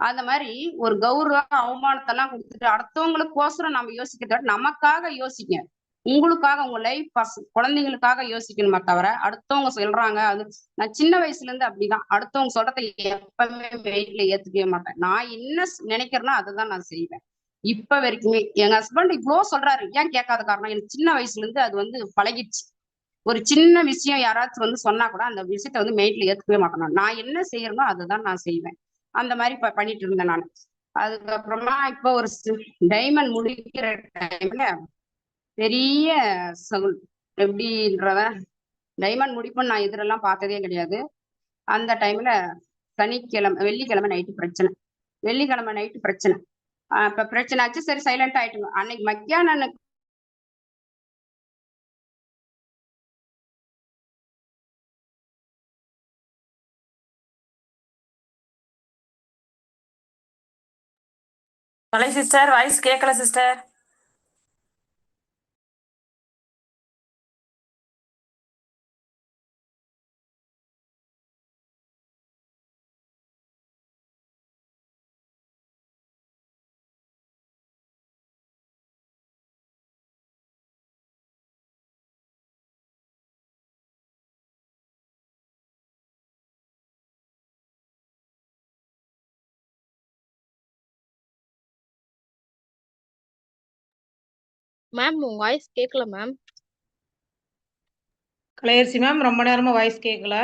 அந்த மாதிரி ஒரு கௌரவ அவமானத்தை எல்லாம் கொடுத்துட்டு அடுத்தவங்களுக்கோசரம் நம்ம யோசிக்கிறத நமக்காக யோசிக்க, உங்களுக்காக உங்க லைஃப் குழந்தைங்களுக்காக யோசிக்கணுமா தவிர அடுத்தவங்க சொல்றாங்க. அது நான் சின்ன வயசுல இருந்து அப்படிதான், அடுத்தவங்க சொல்றதை எப்பவுமே வெயிட்ல ஏத்துக்கவே மாட்டேன். நான் என்ன நினைக்கிறேனோ அதை நான் செய்வேன். இப்ப வரைக்குமே எங்க ஹஸ்பண்ட் இவ்வளவு சொல்றாரு, ஏன் கேட்காத காரணம், எனக்கு சின்ன வயசுல இருந்து அது வந்து பழகிடுச்சு. ஒரு சின்ன விஷயம் யாராச்சும் வந்து சொன்னா கூட அந்த விஷயத்த வந்து மெயின்ல ஏத்துக்கவே மாட்டேன். நான் என்ன செய்யறனோ அதுதான் நான் செய்வேன். அந்த மாதிரி பண்ணிட்டு இருந்தேன் நான். அதுக்கப்புறமா இப்ப ஒரு டைமண்ட் முடிக்கிற டைம்ல பெரிய சகுல் எப்படின்றத, டைமண்ட் முடிப்புன்னு நான் எதிரெல்லாம் பார்த்ததே கிடையாது. அந்த டைம்ல வெள்ளிக்கிழமை நைட்டு பிரச்சனை. இப்ப பிரச்சனை ஆச்சு, சரி சைலண்ட் ஆயிட்டுங்க. அன்னைக்கு மத்தியானம் கலை சிஸ்டர் வாய்ஸ் கேட்கல சிஸ்டர். மேம் உங்க வாய்ஸ் கேட்கல மேம். கலையரசி மேம் ரொம்ப நேரமா வாய்ஸ் கேட்கல.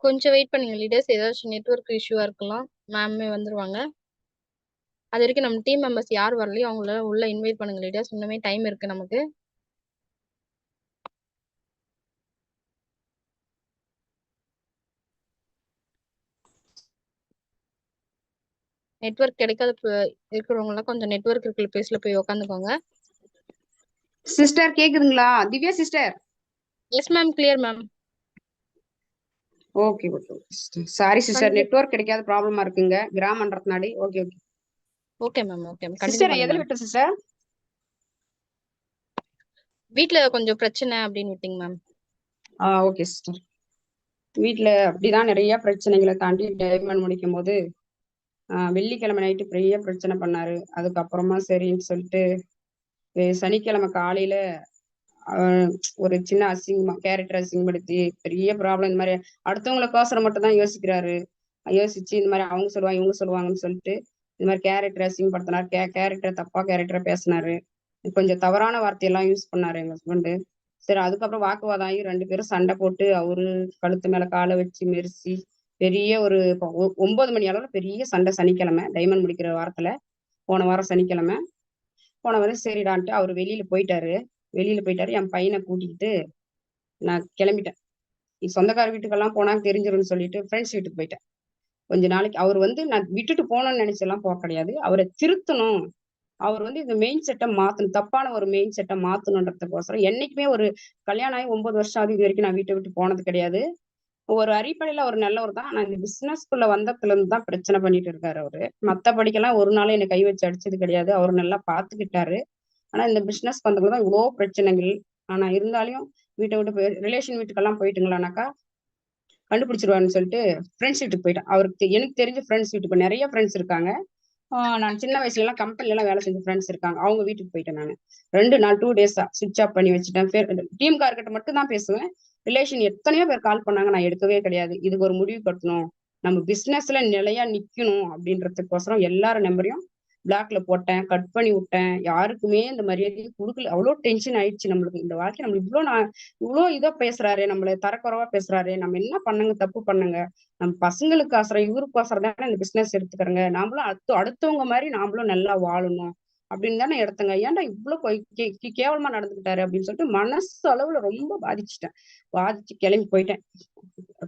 கொஞ்சம் வெயிட் பண்ணுங்க லீடர்ஸ், ஏதாச்சும் நெட்வொர்க் இஷ்யூவா இருக்கலாம், மேமே வந்துருவாங்க. அது வரைக்கும் நம்ம டீம் மெம்பர்ஸ் யார் வரலையோ அவங்கள உள்ள இன்வைட் பண்ணுங்க லீடர்ஸ், இன்னுமே டைம் இருக்கு நமக்கு. நெட்வொர்க் கிடைக்காத இருக்கிறவங்க எல்லாம் கொஞ்சம் நெட்வொர்க் இருக்கிற பிளேஸ்ல போய் உட்காந்துக்கோங்க. சிஸ்டர் கேக்குதுங்களா, Divya sister? Yes ma'am, clear ma'am. Okay okay sorry sister, network கிடைக்காத ப்ராப்ளமா இருக்குங்க கிராமன்றதுனாடி. Okay okay okay ma'am, okay ma'am. Sister, எதில் விட்டு சிஸ்டர்? வீட்ல கொஞ்சம் பிரச்சனை அப்படின்னு விட்டீங்க மேம். Okay sister. வீட்டுல அப்படிதான் நிறைய பிரச்சனைகளை தாண்டி டைமண்ட் முடிக்கும் போது வெள்ளிக்கிழமை நைட்டு பெரிய பிரச்சனை பண்ணாரு. அதுக்கப்புறமா சரின்னு சொல்லிட்டு சனிக்கிழமை காலையில ஒரு சின்ன கேரக்டர் அசிங்கப்படுத்தி பெரிய ப்ராப்ளம். இந்த மாதிரி அடுத்தவங்களுக்கோசரம் மட்டும் தான் யோசிக்கிறாரு. யோசிச்சு இந்த மாதிரி அவங்க சொல்லுவாங்க இவங்க சொல்லுவாங்கன்னு சொல்லிட்டு இந்த மாதிரி கேரக்டர் அசிங்கப்படுத்தினாரு. கேரக்டர் தப்பா கேரக்டரை பேசினாரு, கொஞ்சம் தவறான வார்த்தையெல்லாம் யூஸ் பண்ணாரு எங்க ஹஸ்பண்டு. சரி, அதுக்கப்புறம் வாக்குவாதம் ஆகி 2 பேரும் சண்டை போட்டு அவரு கழுத்து மேல காலை வச்சு மெரிசி பெரிய ஒரு 9 மணி அளவுல பெரிய சண்டை. சனிக்கிழமை டைமண்ட் முடிக்கிற வாரத்துல, போன வாரம் சனிக்கிழமை. போன வாரம் சரிடான்ட்டு அவர் வெளியில போயிட்டாரு. என் பையனை கூட்டிக்கிட்டு நான் கிளம்பிட்டேன். சொந்தக்கார வீட்டுக்கெல்லாம் போனா தெரிஞ்சிரும்னு சொல்லிட்டு ஃப்ரெண்ட்ஸ் வீட்டுக்கு போயிட்டேன். கொஞ்ச நாளைக்கு அவர் நான் விட்டுட்டு போகணும்னு நினைச்செல்லாம் போக கிடையாது. அவரை திருத்தணும். அவர் இந்த மெயின் செட்டை மாத்தணும். தப்பான ஒரு மெயின் செட்டை மாத்தணுன்றதுக்கோசரம் என்னைக்குமே ஒரு கல்யாணம் ஆகி 9 வருஷம் ஆகுது. இது வரைக்கும் நான் வீட்டை விட்டு போனது கிடையாது. ஒரு அடிப்படையில அவர் நல்லவர் தான். ஆனா இந்த பிசினஸ்க்குள்ள வந்ததுல இருந்து தான் பிரச்சனை பண்ணிட்டு இருக்காரு அவரு. மத்தபடிக்கெல்லாம் ஒரு நாளும் என்னை கை வச்சு அடிச்சது கிடையாது. அவர் நல்லா பாத்துக்கிட்டாரு. ஆனா இந்த பிசினஸ் வந்ததுலதான் இவ்வளவு பிரச்சனைகள். ஆனா இருந்தாலும் வீட்டை விட்டு போய் ரிலேஷன் வீட்டுக்கெல்லாம் போயிட்டுங்களானாக்கா கண்டுபிடிச்சிருவாருன்னு சொல்லிட்டு ஃப்ரெண்ட்ஸ் வீட்டுக்கு போயிட்டேன். அவருக்கு எனக்கு தெரிஞ்ச ஃப்ரெண்ட்ஸ் வீட்டுக்கு நிறைய ஃப்ரெண்ட்ஸ் இருக்காங்க. நான் சின்ன வயசுல எல்லாம் கம்பெனில எல்லாம் வேலை செஞ்ச ஃப்ரெண்ட்ஸ் இருக்காங்க. அவங்க வீட்டுக்கு போயிட்டேன் நான். 2 நாள் 2 டேஸா சுவிட்ச் ஆஃப் பண்ணி வச்சுட்டேன். டீம் கார்கிட்ட மட்டும் தான் பேசுவேன். ரிலேஷன் எத்தனையோ பேர் கால் பண்ணாங்க, நான் எடுக்கவே கிடையாது. இதுக்கு ஒரு முடிவு கட்டணும், நம்ம பிசினஸ்ல நிலையா நிக்கணும் அப்படின்றதுக்கோசரம் எல்லாரும் நம்பரையும் பிளாக்ல போட்டேன், கட் பண்ணி விட்டேன். யாருக்குமே இந்த மரியாதையை கொடுக்கல. அவ்வளவு டென்ஷன் ஆயிடுச்சு நம்மளுக்கு. இந்த வாழ்க்கை நம்ம இவ்வளவு இதா பேசுறாரு, நம்மள தரக்குறைவா பேசுறாரு, நம்ம என்ன பண்ணுங்க, தப்பு பண்ணுங்க. நம்ம பசங்களுக்கு ஆசரம் இவருக்கு ஆசரம் தானே இந்த பிசினஸ் எடுத்துக்கிறோங்க. நாமளும் அடுத்தவங்க மாதிரி நாமளும் நல்லா வாழணும் அப்படின்னு தானே எடுத்தங்க. ஏன்டா இவ்வளவு கேவலமா நடந்துக்கிட்டாரு அப்படின்னு சொல்லிட்டு மனசு அளவுல ரொம்ப பாதிச்சு கிளம்பி போயிட்டேன்.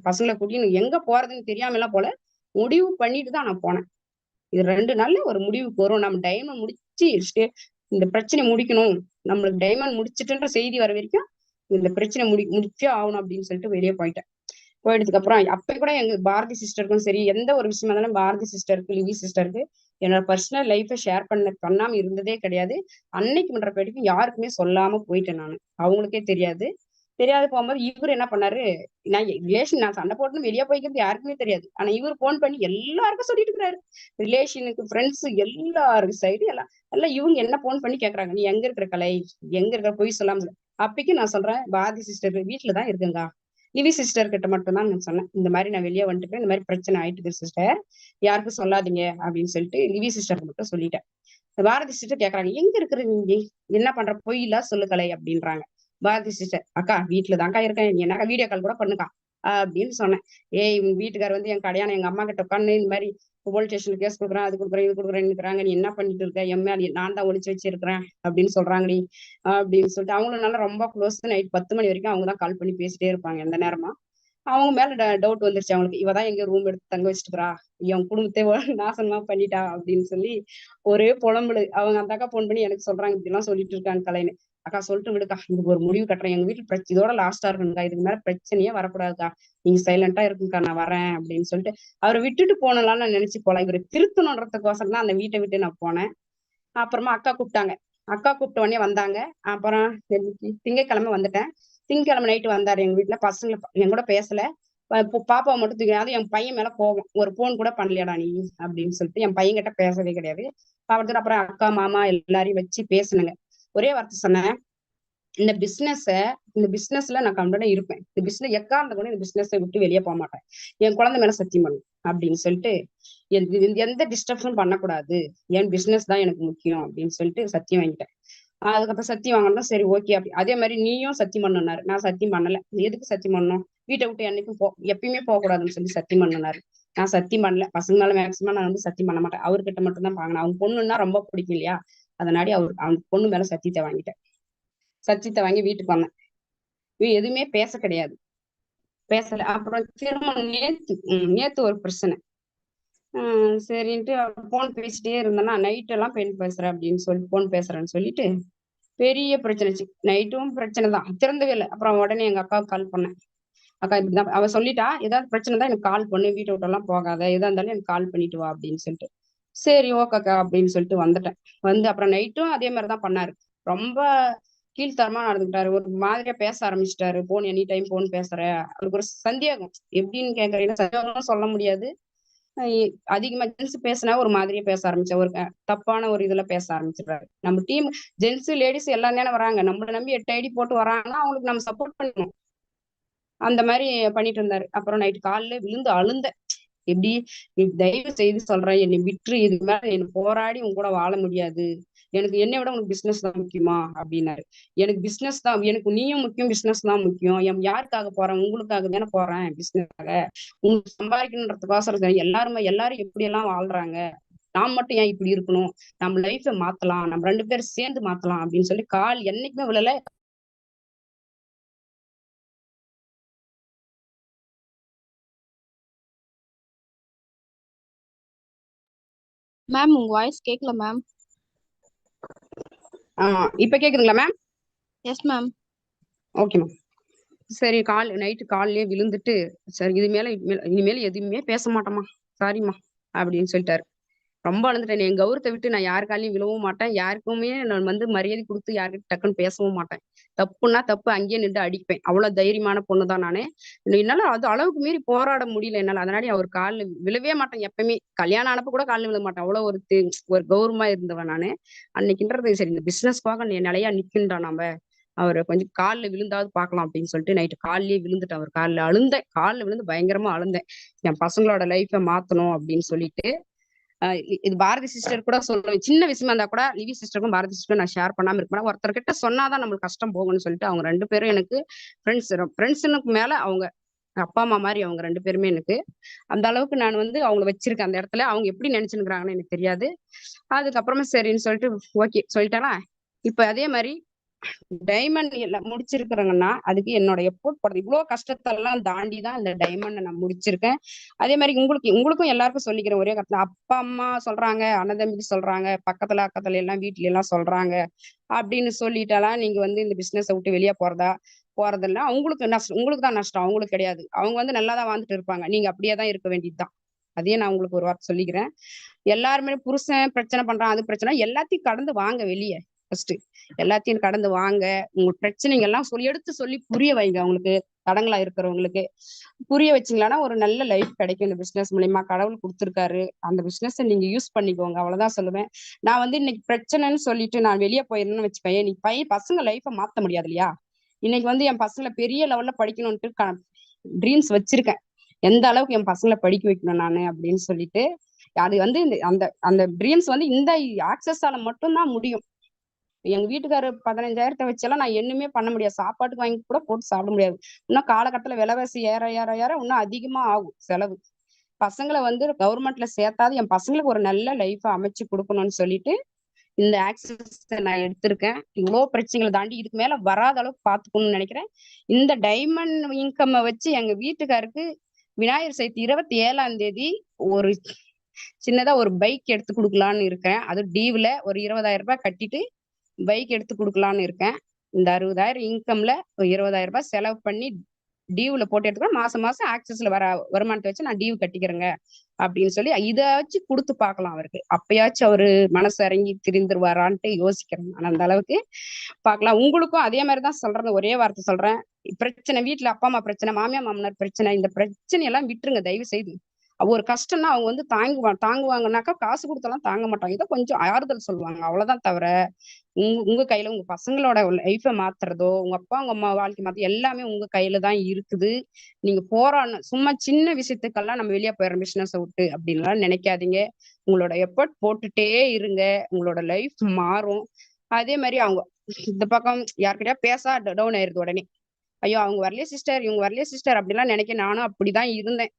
பசங்களை கூட்டின்னு எங்க போறதுன்னு தெரியாம எல்லாம் போல, முடிவு பண்ணிட்டு தான் நான் போனேன். இது 2 நாள்ல ஒரு முடிவுக்கு வரும். நம்ம டைமண்ட் முடிச்சு இந்த பிரச்சனை முடிக்கணும், நம்மளுக்கு டைமண்ட் முடிச்சுட்டுன்ற செய்தி வர வரைக்கும் இந்த பிரச்சனை முடிச்சே ஆகணும் அப்படின்னு சொல்லிட்டு வெளியே போயிட்டேன். போயிட்டதுக்கு அப்புறம் அப்ப கூட எங்க பாரதி சிஸ்டருக்கும் சரி, எந்த ஒரு விஷயமா இருந்தாலும் பாரதி சிஸ்டருக்கு, லிவி சிஸ்டருக்கு என்னோட பர்சனல் லைஃபை ஷேர் பண்ணாம இருந்ததே கிடையாது. அன்னைக்கு பண்ற பேட்டிக்கும் யாருக்குமே சொல்லாம போயிட்டேன் நான். அவங்களுக்கே தெரியாது. போகும்போது இவர் என்ன பண்ணாரு, நான் சண்டை போட்டுன்னு வெளியே போய்க்கிறது யாருக்குமே தெரியாது. ஆனா இவர் போன் பண்ணி எல்லாருக்கும் சொல்லிட்டு இருக்கிறாரு. ரிலேஷனுக்கு, ஃப்ரெண்ட்ஸ், எல்லாருக்கும் சைடு எல்லாம் இவங்க என்ன போன் பண்ணி கேக்குறாங்க, நீ எங்க இருக்கிற கலை, எங்க இருக்கிற, பொய் சொல்லாம. அப்பைக்கு நான் சொல்றேன், பாரதி சிஸ்டர் வீட்டுலதான் இருக்குங்க. லிவி சிஸ்டர் கிட்ட மட்டும் தான் நான் சொன்னேன், இந்த மாதிரி நான் வெளியே வந்துட்டு இந்த மாதிரி பிரச்சனை ஆயிட்டு சிஸ்டர், யாருக்கும் சொல்லாதீங்க அப்படின்னு சொல்லிட்டு லிவி சிஸ்டருக்கு மட்டும் சொல்லிட்டேன். பாரதி சிஸ்டர் கேக்குறாங்க, எங்க இருக்கிற நீங்க, என்ன பண்ற, பொய்லா சொல்லு கலை அப்படின்றாங்க. பாரதி சிஸ்டர், அக்கா வீட்டுலதான்க்கா இருக்கேன், நீ என்னக்கா வீடியோ கால் கூட பண்ணுக்கா அப்படின்னு சொன்னேன். இவங்க வீட்டுக்காரர் என் கடையான எங்க அம்மா கிட்ட உட்காந்து இந்த மாதிரி போலீஸ் ஸ்டேஷன்ல கேஸ் கொடுக்குறேன், அது கொடுக்குறேன், இது கொடுக்குறேன்னு, நீ என்ன பண்ணிட்டு இருக்க, எம்எல்ஏ நான் தான் ஒளிச்சு வச்சிருக்கிறேன் அப்படின்னு சொல்றாங்கடி அப்படின்னு சொல்லிட்டு அவங்களும் நல்லா ரொம்ப க்ளோஸ். நைட் 10 மணி வரைக்கும் அவங்க தான் கால் பண்ணி பேசிட்டே இருப்பாங்க எந்த நேரமா. அவங்க மேல டவுட் வந்துருச்சு அவங்களுக்கு, இவதான் எங்க ரூம் எடுத்து தங்க வச்சுட்டுக்கிறா, என் குடும்பத்தை நாசனமா பண்ணிட்டா அப்படின்னு சொல்லி ஒரே புலம்புல. அவங்க அந்த அக்கா போன் பண்ணி எனக்கு சொல்றாங்க, இப்படி எல்லாம் சொல்லிட்டு இருக்காங்க கலைன்னு. அக்கா சொல்லிட்டு விடுக்கா, இதுக்கு ஒரு முடிவு கட்டுறேன், எங்க வீட்டுல இதோட லாஸ்டா இருக்குங்கக்கா, இதுக்கு மேல பிரச்சனையே வரக்கூடாதுக்கா, நீங்க சைலண்டா இருக்குங்கக்கா, நான் வரேன் அப்படின்னு சொல்லிட்டு அவரை விட்டுட்டு போனலாம் நான் நினைச்சு போல. இவரை திருத்தணுன்றதுக்கோசரம் தான் அந்த வீட்டை விட்டு நான் போனேன். அப்புறமா அக்கா கூப்பிட்டாங்க. அக்கா கூப்பிட்ட உடனே வந்தாங்க. அப்புறம் திங்கட்கிழமை வந்துட்டேன். திங்கட்கிழமை நைட்டு வந்தாரு எங்க வீட்டுல. பசங்களை என் கூட பேசல, பாப்பாவை மட்டும் தூக்கி, அது என் பையன் மேல கோபம், ஒரு போன் கூட பண்ணலையாடா நீ அப்படின்னு சொல்லிட்டு என் பையன் கிட்ட பேசவே கிடையாது. அப்புறம் அக்கா மாமா எல்லாரையும் வச்சு பேசணுங்க. ஒரே வார்த்தை சொன்னேன், இந்த பிசினஸ்ல நான் கண்டிப்பா இருப்பேன். இந்த பிசினஸ் எக்காரணத்தை கூட இந்த பிசினஸை விட்டு வெளியே போக மாட்டேன். என் குழந்தை மேல சத்தியம் பண்ணும் அப்படின்னு சொல்லிட்டு எந்த டிஸ்டர்பனும் பண்ணக்கூடாது, என் பிசினஸ் தான் எனக்கு முக்கியம் அப்படின்னு சொல்லிட்டு சத்தியம் வாங்கிட்டேன். அதுக்கப்புறம் சத்தியம் வாங்கணும், சரி ஓகே அப்படி. அதே மாதிரி நீயும் சத்தியம் பண்ணனாரு. நான் சத்தியம் பண்ணல. எதுக்கு சத்தியம் பண்ணணும், வீட்டை விட்டு என்னைக்கும் எப்பயுமே போகக்கூடாதுன்னு சொல்லி சத்தியம் பண்ணனாரு. நான் சத்தியம் பண்ணல. பசங்க மேல மேக்சிமம் நான் சத்தியம் பண்ண மாட்டேன். அவர்கிட்ட மட்டும் தான் வாங்கினேன். அவங்க பொண்ணுன்னா ரொம்ப பிடிக்கும் இல்லையா, அதனாடி அவங்க பொண்ணு மேல சத்தியத்தை வாங்கிட்டேன். சத்தியத்தை வாங்கி வீட்டுக்கு வந்தேன். எதுவுமே பேச கிடையாது, பேசல. அப்புறம் திரும்ப நேத்து ஒரு பிரச்சனை. சரின்ட்டு போன் பேசிட்டே இருந்தேன்னா, நைட் எல்லாம் பெண் பேசுறேன் அப்படின்னு சொல்லி போன் பேசுறேன்னு சொல்லிட்டு பெரிய பிரச்சனை. நைட்டும் பிரச்சனை தான், திறந்தவே இல்லை. அப்புறம் உடனே எங்க அக்காவுக்கு கால் பண்ணேன். அக்கா இப்படிதான் அவ சொல்லிட்டா, ஏதாவது பிரச்சனை தான் எனக்கு கால் பண்ணு, வீட்டை விட்டு எல்லாம் போகாத, எதா இருந்தாலும் எனக்கு கால் பண்ணிட்டு வா அப்படின்னு சொல்லிட்டு. சரி ஓகேக்கா அப்படின்னு சொல்லிட்டு வந்துட்டேன். அப்புறம் நைட்டும் அதே மாதிரிதான் பண்ணாரு. ரொம்ப கீழ்த்தரமா நடந்துக்கிட்டாரு. ஒரு மாதிரியா பேச ஆரம்பிச்சிட்டாரு. போன் எனி டைம் போன் பேசுற, அவருக்கு ஒரு சந்தேகம். எப்படின்னு கேக்குறீங்கன்னா, சந்தேகம் சொல்ல முடியாது. அதிகமா ஜென்ஸ் பேசினா ஒரு மாதிரியா பேச ஆரம்பிச்சா, ஒரு தப்பான ஒரு இதுல பேச ஆரம்பிச்சிடுறாரு. நம்ம டீம் ஜென்ஸ் லேடிஸ் எல்லாம் தானே வராங்க, நம்மள நம்பி 8 ஐடி போட்டு வராங்கன்னா அவங்களுக்கு நம்ம சப்போர்ட் பண்ணணும். அந்த மாதிரி பண்ணிட்டு இருந்தாரு. அப்புறம் நைட் காலைல விழுந்து அழுந்த, எப்படி நீ தயவு செய்து சொல்றேன், என்னை விட்டுரு, இதுக்கு மேல என்ன போராடி உன் கூட வாழ முடியாது, எனக்கு என்னை விட உனக்கு பிசினஸ் தான் முக்கியமா அப்படின்னாரு. எனக்கு பிசினஸ் தான், எனக்கு நீயும் முக்கியம், பிசினஸ் தான் முக்கியம். யாருக்காக போறேன், உங்களுக்காக தானே போறேன், பிசினஸ்க்காக, உங்களுக்கு சம்பாதிக்கணுன்றதுக்கோசரம். எல்லாரும் எப்படி எல்லாம் வாழ்றாங்க, நாம் மட்டும் ஏன் இப்படி இருக்கணும், நம்ம லைஃபை மாத்தலாம், நம்ம 2 பேரும் சேர்ந்து மாத்தலாம் அப்படின்னு சொல்லி கால் என்னைக்குமே விழல. மேம் உங்க வாய்ஸ் கேட்கல மேம். இப்ப கேக்குதுங்களா ma'am? Yes ma'am. Okay ma'am. சரி, நைட்டு காலையிலேயே விழுந்துட்டு, சரி இனிமேல் எதுவுமே பேச மாட்டோமா, சாரிம்மா அப்படின்னு சொல்லிட்டாரு. ரொம்ப அழுந்துட்டேன். என் கௌரவத்தை விட்டு நான் யாரு காலையும் விழவும் மாட்டேன். யாருக்குமே நான் வந்து மரியாதை கொடுத்து யாருக்கிட்ட டக்குன்னு பேசவும் மாட்டேன். தப்புன்னா தப்பு, அங்கேயே நின்று அடிப்பேன். அவ்வளவு தைரியமான பொண்ணு தான் நானு. என்னால அது அளவுக்கு மீறி போராட முடியல என்னால. அதனால அவர் காலில் விழவே மாட்டேன் எப்பவுமே. கல்யாணம் ஆனப்ப கூட காலில் விழ மாட்டேன். அவ்வளவு ஒரு கௌரவமா இருந்தவன் நானு. அன்னைக்குன்றது சரி, இந்த பிசினஸ்க்காக நிலையா நிக்கின்றா நம்ம, அவரை கொஞ்சம் காலில் விழுந்தாவது பார்க்கலாம் அப்படின்னு சொல்லிட்டு நைட்டு காலிலேயே விழுந்துட்டேன். அவர் காலில் விழுந்து பயங்கரமா அழுந்தேன். என் பசங்களோட லைஃபை மாத்தணும் அப்படின்னு சொல்லிட்டு. இது பாரதி சிஸ்டர் கூட சொல்லுவேன். சின்ன விஷயமா இருந்தா கூட லிவி சிஸ்டருக்கும் பாரதி சிஸ்டருக்கும் நான் ஷேர் பண்ணாம இருப்பேன். ஒருத்தர்கிட்ட சொன்னாதான் நம்மளுக்கு கஷ்டம் போகும்னு சொல்லிட்டு அவங்க 2 பேரும் எனக்கு ஃப்ரெண்ட்ஸுக்கு மேல அவங்க அப்பா அம்மா மாதிரி அவங்க 2 பேருமே எனக்கு. அந்த அளவுக்கு நான் வந்து அவங்கள வச்சிருக்கேன் அந்த இடத்துல. அவங்க எப்படி நினைச்சுக்கிறாங்கன்னு எனக்கு தெரியாது. அதுக்கப்புறமா சரின்னு சொல்லிட்டு ஓகே சொல்லிட்டானா. இப்ப அதே மாதிரி டைமண்ட் எல்லாம் முடிச்சிருக்கிறேங்கன்னா அதுக்கு என்னோட எஃபோர்ட் போடுறது. இவ்வளவு கஷ்டத்தெல்லாம் தாண்டி தான் இந்த டைமண்ட் நான் முடிச்சிருக்கேன். அதே மாதிரி உங்களுக்கும் எல்லாருக்கும் சொல்லிக்கிறேன் ஒரே கட்டத்துல. அப்பா அம்மா சொல்றாங்க, அண்ணன் தம்பிக்கு சொல்றாங்க, பக்கத்துல அக்கத்துல எல்லாம் வீட்டுல எல்லாம் சொல்றாங்க அப்படின்னு சொல்லிட்டாலாம் நீங்க வந்து இந்த பிசினஸை விட்டு வெளியே போறதில்ல. உங்களுக்கு தான் நஷ்டம், அவங்களுக்கு கிடையாது. அவங்க வந்து நல்லாதான் வாழ்ந்துட்டு இருப்பாங்க, நீங்க அப்படியே தான் இருக்க வேண்டியதுதான். அதையே நான் உங்களுக்கு ஒரு வார்த்தை சொல்லிக்கிறேன். எல்லாருமே புருஷன் பிரச்சனை பண்றான், அது பிரச்சனை, எல்லாத்தையும் கடந்து வாங்க வெளியே. ஃபர்ஸ்ட் எல்லாத்தையும் கடந்து வாங்க. உங்க பிரச்சனைகள் எல்லாம் எடுத்து சொல்லி புரிய வைங்க. அவங்களுக்கு தடங்களா இருக்கிறவங்களுக்கு புரிய வச்சீங்களான்னா ஒரு நல்ல லைஃப் கிடைக்கும். இந்த பிசினஸ் மூலியமா கடவுள் கொடுத்துருக்காரு. அந்த பிசினஸ் நீங்க யூஸ் பண்ணிக்கோங்க, அவ்வளவுதான் சொல்லுவேன். நான் வந்து இன்னைக்கு பிரச்சனைன்னு சொல்லிட்டு நான் வெளியே போயிருந்தேன்னு வச்சுக்கேன், இன்னைக்கு பசங்க லைஃபை மாத்த முடியாது இல்லையா? இன்னைக்கு வந்து என் பசங்களை பெரிய லெவல்ல படிக்கணும்ட்டு ட்ரீம்ஸ் வச்சிருக்கேன். எந்த அளவுக்கு என் பசங்களை படிக்க வைக்கணும் நானு அப்படின்னு சொல்லிட்டு. அது வந்து அந்த அந்த ட்ரீம்ஸ் வந்து இந்த ஆக்சஸால மட்டும்தான் முடியும். எங்க வீட்டுக்காரரு 15,000 வச்செல்லாம் நான் என்னமே பண்ண முடியாது. சாப்பாட்டுக்கு வாங்கி கூட போட்டு சாப்பிட முடியாது. இன்னும் காலகட்டத்துல விலைவாசி ஏற இன்னும் அதிகமா ஆகும் செலவு. பசங்களை வந்து கவர்மெண்ட்ல சேர்த்தாது என் பசங்களுக்கு ஒரு நல்ல லைஃப் அமைச்சு கொடுக்கணும்னு சொல்லிட்டு இந்த ஆக்சஸ் நான் எடுத்திருக்கேன். இவ்வளவு பிரச்சனைகளை தாண்டி இதுக்கு மேல வராத அளவுக்கு பாத்துக்கணும்னு நினைக்கிறேன். இந்த டைமண்ட் இன்கம் வச்சு எங்க வீட்டுக்காருக்கு விநாயகர் சதுர்த்தி 27ஆம் தேதி ஒரு சின்னதா ஒரு பைக் எடுத்து கொடுக்கலான்னு இருக்கேன். அது டீவ்ல ஒரு 20,000 ரூபாய் கட்டிட்டு பைக் எடுத்து கொடுக்கலான்னு இருக்கேன். இந்த 60,000 இன்கம்ல 20,000 ரூபாய் செலவு பண்ணி டியூல போட்டு எடுத்துக்கணும். மாசம் மாசம் ஆக்சஸ்ல வர வருமானத்தை வச்சு நான் டியூ கட்டிக்கிறேங்க அப்படின்னு சொல்லி இதை வச்சு கொடுத்து பார்க்கலாம் அவருக்கு. அப்பயாச்சும் அவரு மனசு இறங்கி திரிந்துருவாரான்ட்டு யோசிக்கிறேன். ஆனா அந்த அளவுக்கு பார்க்கலாம். உங்களுக்கும் அதே மாதிரிதான் சொல்றேன். ஒரே வார்த்தை சொல்றேன். பிரச்சனை வீட்டுல அப்பா அம்மா பிரச்சனை, மாமியார் மாமனார் பிரச்சனை, இந்த பிரச்சனையெல்லாம் விட்டுருங்க தயவு செய்து. ஒரு கஷ்டம்னா அவங்க வந்து தாங்குவாங்கன்னாக்கா காசு கொடுத்தாலும் தாங்க மாட்டாங்க. இதை கொஞ்சம் ஆறுதல் சொல்லுவாங்க, அவ்வளவுதான். தவிர உங்க கையில உங்க பசங்களோட லைஃபை மாத்துறதோ உங்க அப்பா உங்க அம்மா வாழ்க்கை மாத்த எல்லாமே உங்க கையில தான் இருக்குது. நீங்க போராடணும். சும்மா சின்ன விஷயத்துக்கெல்லாம் நம்ம வெளியே போயிடுறோம் பிசினஸை விட்டு அப்படின்லாம் நினைக்காதீங்க. உங்களோட எஃபர்ட் போட்டுட்டே இருங்க, உங்களோட லைஃப் மாறும். அதே மாதிரி அவங்க இந்த பக்கம் யார்கிட்டயா டவுன் ஆயிருது உடனே, ஐயோ அவங்க வரலையே சிஸ்டர், இவங்க வரலையே சிஸ்டர் அப்படிலாம் நினைக்க நானும் அப்படிதான் இருந்தேன்.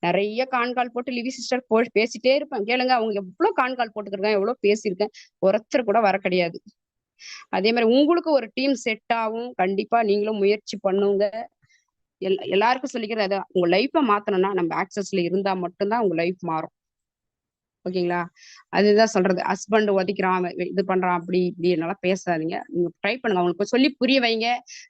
நிறைய கால் போட்டு லிவி சிஸ்டர் பேசிட்டே இருப்பேன். கேளுங்க, அவங்க எவ்வளவு கால் போட்டுருக்காங்க, எவ்வளவு பேசியிருக்கேன், ஒருத்தர் கூட வர கிடையாது. அதே மாதிரி உங்களுக்கு ஒரு டீம் செட் ஆகும். கண்டிப்பா நீங்களும் முயற்சி பண்ணுங்க. எல்லாருக்கும் சொல்லிக்கிறது அதான், உங்க லைஃபை மாத்தணும்னா நம்ம ஆக்சஸ்ல இருந்தா மட்டும்தான் உங்க லைஃப் மாறும். ஓகேங்களா? அதுதான் சொல்றது. ஹஸ்பண்ட் ஒதுக்கிறான், இது பண்றான், அப்படி இப்படி என்னால பேசாதீங்க. நீங்க ட்ரை பண்ணுங்க, அவங்களுக்கு சொல்லி புரிய வைங்க.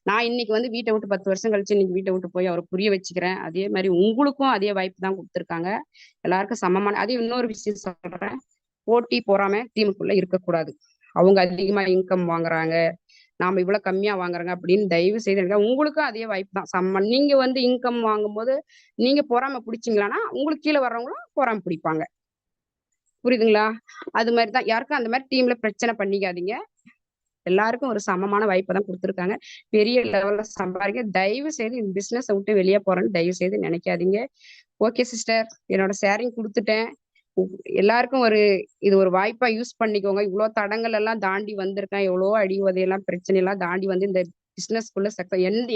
நான் இன்னைக்கு வந்து வீட்டை விட்டு 10 வருஷம் கழிச்சு இன்னைக்கு வீட்டை விட்டு போய் அவரை புரிய வச்சுக்கிறேன். அதே மாதிரி உங்களுக்கும் அதே வாய்ப்பு தான் கொடுத்துருக்காங்க. எல்லாருக்கும் சமமான. அதே இன்னொரு விஷயம் சொல்றேன், போட்டி பொறாம டீமுக்குள்ள இருக்கக்கூடாது. அவங்க அதிகமா இன்கம் வாங்குறாங்க, நாம இவ்வளவு கம்மியா வாங்குறாங்க அப்படின்னு தயவு செய்து. உங்களுக்கும் அதே வாய்ப்பு தான். நீங்க வந்து இன்கம் வாங்கும்போது நீங்க பொறாம பிடிச்சிங்களான்னா உங்களுக்கு கீழே வர்றவங்களும் பொறாம பிடிப்பாங்க. புரியுதுங்களா? அது மாதிரிதான். யாருக்கும் அந்த மாதிரி டீம்ல பிரச்சனை பண்ணிக்காதீங்க. எல்லாருக்கும் ஒரு சமமான வாய்ப்பை தான் கொடுத்துருக்காங்க. பெரிய லெவல்ல சம்பாதிக்க தயவு செய்து இந்த பிசினஸை விட்டு வெளியே போறேன்னு தயவு செய்து நினைக்காதீங்க. ஓகே சிஸ்டர், என்னோட ஷேரிங் கொடுத்துட்டேன். எல்லாருக்கும் இது ஒரு வாய்ப்பா யூஸ் பண்ணிக்கோங்க. இவ்வளவு தடங்கள் எல்லாம் தாண்டி வந்திருக்கேன், எவ்வளவோ அடி உதையெல்லாம் பிரச்சனை எல்லாம் தாண்டி வந்து இந்த பிசினஸ்க்குள்ள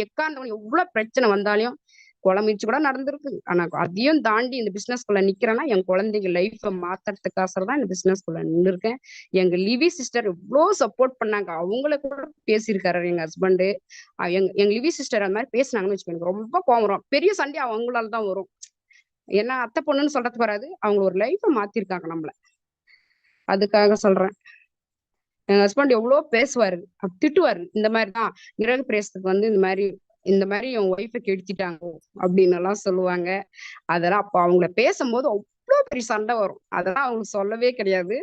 எக்காந்தவங்க எவ்வளவு பிரச்சனை வந்தாலும் குழம்பிச்சு கூட நடந்திருக்கு. ஆனா அதையும் தாண்டி இந்த பிசினஸ்குள்ள நிக்கிறேன்னா என் குழந்தைங்க லைஃபை மாத்துறதுக்காக தான் இந்த பிசினஸ்குள்ள நின்று இருக்கேன். எங்க லிவி சிஸ்டர் எவ்வளவு சப்போர்ட் பண்ணாங்க. அவங்கள கூட பேசியிருக்காரு எங்க ஹஸ்பண்டு. எங்க லிவி சிஸ்டர் அந்த மாதிரி பேசினாங்கன்னு வச்சுக்கோங்க, ரொம்ப கோவம் வரும். பெரிய சண்டை அவங்களால தான் வரும். ஏன்னா அத்தை பொண்ணுன்னு சொல்றதுக்கு வராது, அவங்க ஒரு லைஃபை மாத்திருக்காங்க நம்மள. அதுக்காக சொல்றேன். எங்க ஹஸ்பண்ட் எவ்வளவு பேசுவாரு, திட்டுவாரு. இந்த மாதிரிதான் கிரக பிரவேசத்துக்கு வந்து இந்த மாதிரி என் ஒய்ஃபை கெடுத்திட்டாங்க அப்படின்னு எல்லாம் சொல்லுவாங்க. அதெல்லாம் அப்ப அவங்கள பேசும்போது அவ்வளவு பெரிய சண்டை வரும். அதெல்லாம் அவங்க சொல்லவே கிடையாது.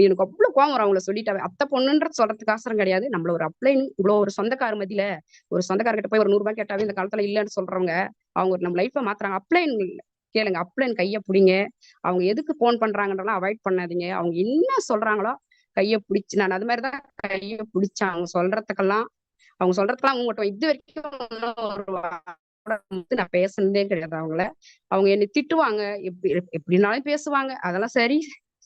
எனக்கு அவ்வளவு கோவம் வரும் அவங்கள சொல்லிட்டாவே. அத்தை பொண்ணுன்ற சொல்றதுக்கு ஆசரம் கிடையாது. நம்மள ஒரு அப்ளைன் இவ்வளவு ஒரு சொந்தக்கார மதியில ஒரு சொந்தக்காரர்கிட்ட போய் ஒரு 100 ரூபாய் கேட்டாவே இந்த காலத்துல இல்லைன்னு சொல்றவங்க அவங்க நம்ம லைஃபை மாத்துறாங்க. அப்ளைன் கேளுங்க, அப்ளைன் கைய பிடிங்க. அவங்க எதுக்கு போன் பண்றாங்கன்றலாம் அவாய்ட் பண்ணாதீங்க. அவங்க என்ன சொல்றாங்களோ கைய பிடிச்சு, நான் அது மாதிரிதான் கைய பிடிச்சேன். அவங்க சொல்றதுக்கெல்லாம் உங்கள்கிட்ட இது வரைக்கும் நான் பேசுனதே கிடையாது. அவங்க என்னை திட்டுவாங்க, எப்படினாலும் பேசுவாங்க. அதெல்லாம்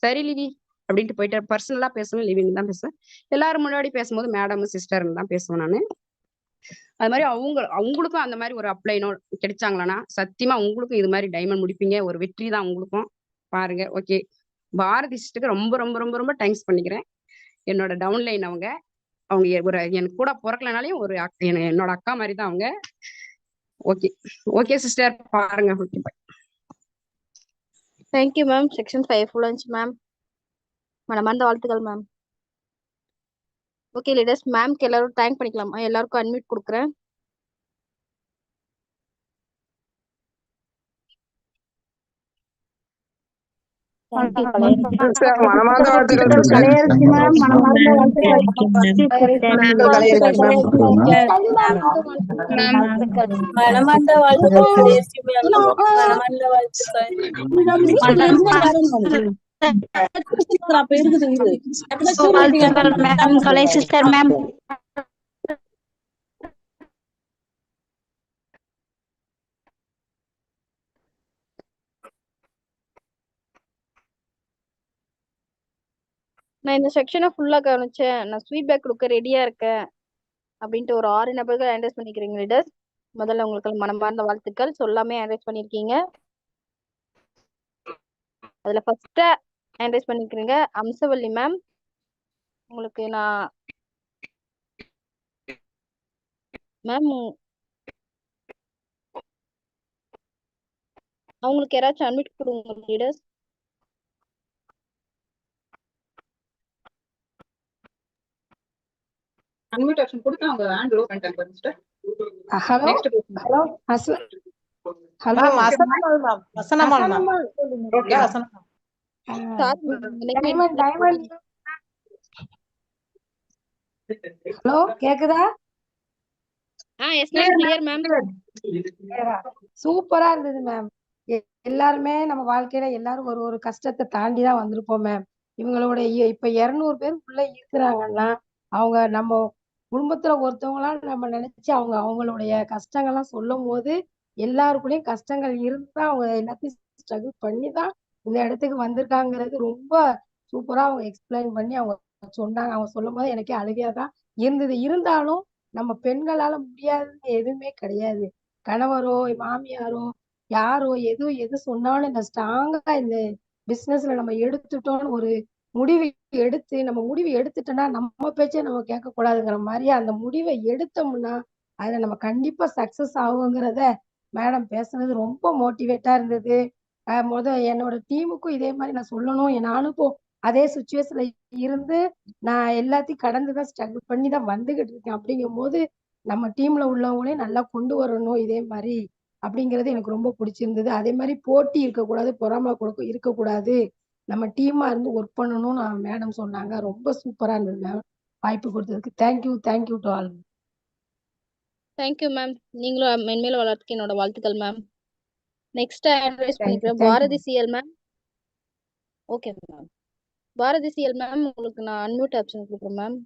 சரி லிவி அப்படின்ட்டு போயிட்டு பர்சனலா பேசுவேன், லிவின்னு தான் பேசுவேன். எல்லாரும் முன்னாடி பேசும்போது மேடம் சிஸ்டர்ன்னு தான் பேசுவேன் நானு. அது மாதிரி அவங்களுக்கும் அந்த மாதிரி ஒரு அப்ளைனோ கிடைச்சாங்களான்னா சத்தியமா உங்களுக்கும் இது மாதிரி டைமண்ட் முடிப்பீங்க. ஒரு வெற்றி தான் உங்களுக்கும். பாருங்க. ஓகே, பாரதி சிஸ்டருக்கு ரொம்ப ரொம்ப ரொம்ப ரொம்ப தேங்க்ஸ் பண்ணிக்கிறேன். என்னோட டவுன்லைன் அவங்க ஒரு எனக்கு கூட பிறக்கலனாலையும் ஒரு என்னோட அக்கா மாதிரி தான் அவங்க. ஓகே ஓகே சிஸ்டர், பாருங்க. Okay, bye. Thank you ma'am. Section 5 full இருந்துச்சு மேம். மனமார்ந்த வாழ்த்துக்கள் மேம். ஓகே லீடர்ஸ், மேம்க்கு எல்லாரும் தேங்க் பண்ணிக்கலாம். எல்லாருக்கும் அன்மியூட் கொடுக்குறேன். மனமார்ந்த வாழ்த்துக்கள் சிஸ்டர். கலையரசி மேம், மனமார்ந்த வாழ்த்துக்கள். மனமார்ந்த வாழ்த்துக்கள் கலையரசி மேம். மனமார்ந்த வாழ்த்துக்கள். கலை சிஸ்டர் மேம். நான் இந்த செக்ஷனை ஃபுல்லா கவனிச்சேன். நான் ஃபீட்பேக் கொடுக்க ரெடியா இருக்கேன் அப்படின்ட்டு ஒரு 6 நபர்கள் ஹேண்ட்ரைஸ் பண்ணிக்கிறீங்க லீடர்ஸ். முதல்ல உங்களுக்கு மனமார்ந்த வாழ்த்துக்கள். சொல்லாமே ஹேண்ட்ரைஸ் பண்ணிருக்கீங்க. அதுல ஃபர்ஸ்டா ஹேண்ட்ரைஸ் பண்ணிக்கிறீங்க அம்சவல்லி மேம். உங்களுக்கு நான் மேம் அவங்களுக்கு யாராச்சும் அட்மிட் கொடுங்க லீடர்ஸ். அன்மியூட் ஆப்ஷன் கொடுத்து அவங்க ஹேண்ட் லோ பண்ணிட்டாங்க sister. Hello next hello hello வசனமால் மேம். வசனமால் மேம். ஓகே வசனமால். Diamond diamond. ஹலோ கேக்குதா? Yes ma'am, clear ma'am. சூப்பரா இருந்தது மேம். எல்லாருமே நம்ம வாழ்க்கையில எல்லாரும் ஒரு ஒரு கஷ்டத்தை தாண்டி தான் வந்திருப்போம் மேம். இவங்களோட இப்ப 200 பேர் உள்ள இருக்கிறாங்கன்னா அவங்க நம்ம குடும்பத்துல ஒருத்தவங்களா நம்ம நினைச்சு அவங்களுடைய கஷ்டங்கள்லாம் சொல்லும் போது எல்லாருக்குள்ளயும் கஷ்டங்கள் இருந்தா அவங்க எல்லாத்தையும் ஸ்ட்ரகிள் பண்ணி தான் இந்த இடத்துக்கு வந்திருக்காங்கிறது ரொம்ப சூப்பரா அவங்க எக்ஸ்பிளைன் பண்ணி அவங்க சொன்னாங்க. அவங்க சொல்லும் போது எனக்கே அழுகையாதான் இருந்தது. இருந்தாலும் நம்ம பெண்களால முடியாதுன்னு எதுவுமே கிடையாது. கணவரோ மாமியாரோ யாரோ எது சொன்னாலும் இந்த ஸ்ட்ராங்கா இந்த பிசினஸ்ல நம்ம எடுத்துட்டோம்னு ஒரு முடிவு எடுத்து நம்ம முடிவு எடுத்துட்டோம்னா நம்ம பேச்சே நம்ம கேட்க கூடாதுங்கிற மாதிரி அந்த முடிவை எடுத்தோம்னா அதுல நம்ம கண்டிப்பா சக்சஸ் ஆகுங்கிறத மேடம் பேசுனது ரொம்ப மோட்டிவேட்டா இருந்தது. என்னோட டீமுக்கும் இதே மாதிரி நான் சொல்லணும். நானும் இப்போ அதே சுச்சுவேஷன்ல இருந்து நான் எல்லாத்தையும் கடந்துதான் ஸ்ட்ரகிள் பண்ணி தான் வந்துகிட்டு இருக்கேன். அப்படிங்கும் போது நம்ம டீம்ல உள்ளவங்களையும் நல்லா கொண்டு வரணும் இதே மாதிரி அப்படிங்கிறது எனக்கு ரொம்ப பிடிச்சிருந்தது. அதே மாதிரி போட்டி இருக்கக்கூடாது, பொறாமை இருக்கக்கூடாது, நம்ம டீமா இருந்து ஒர்க் பண்ணணும்னு மேடம் சொன்னாங்க. ரொம்ப சூப்பரா இருந்தது மேம். வாய்ப்பு கொடுத்ததுக்கு thank you to all. Thank you ma'am. நீங்களும் மென்மேல வளர்த்துக்கு என்னோட வாழ்த்துக்கள் மேம். நெக்ஸ்ட் அட்வைஸ் பண்ணிக்கிறேன் Thank you. Bharathi CL ma'am. Okay ma'am. Bharathi CL ma'am, உங்களுக்கு நான் அன்மியூட் ஆப்ஷன் கொடுக்குறேன் மேம்.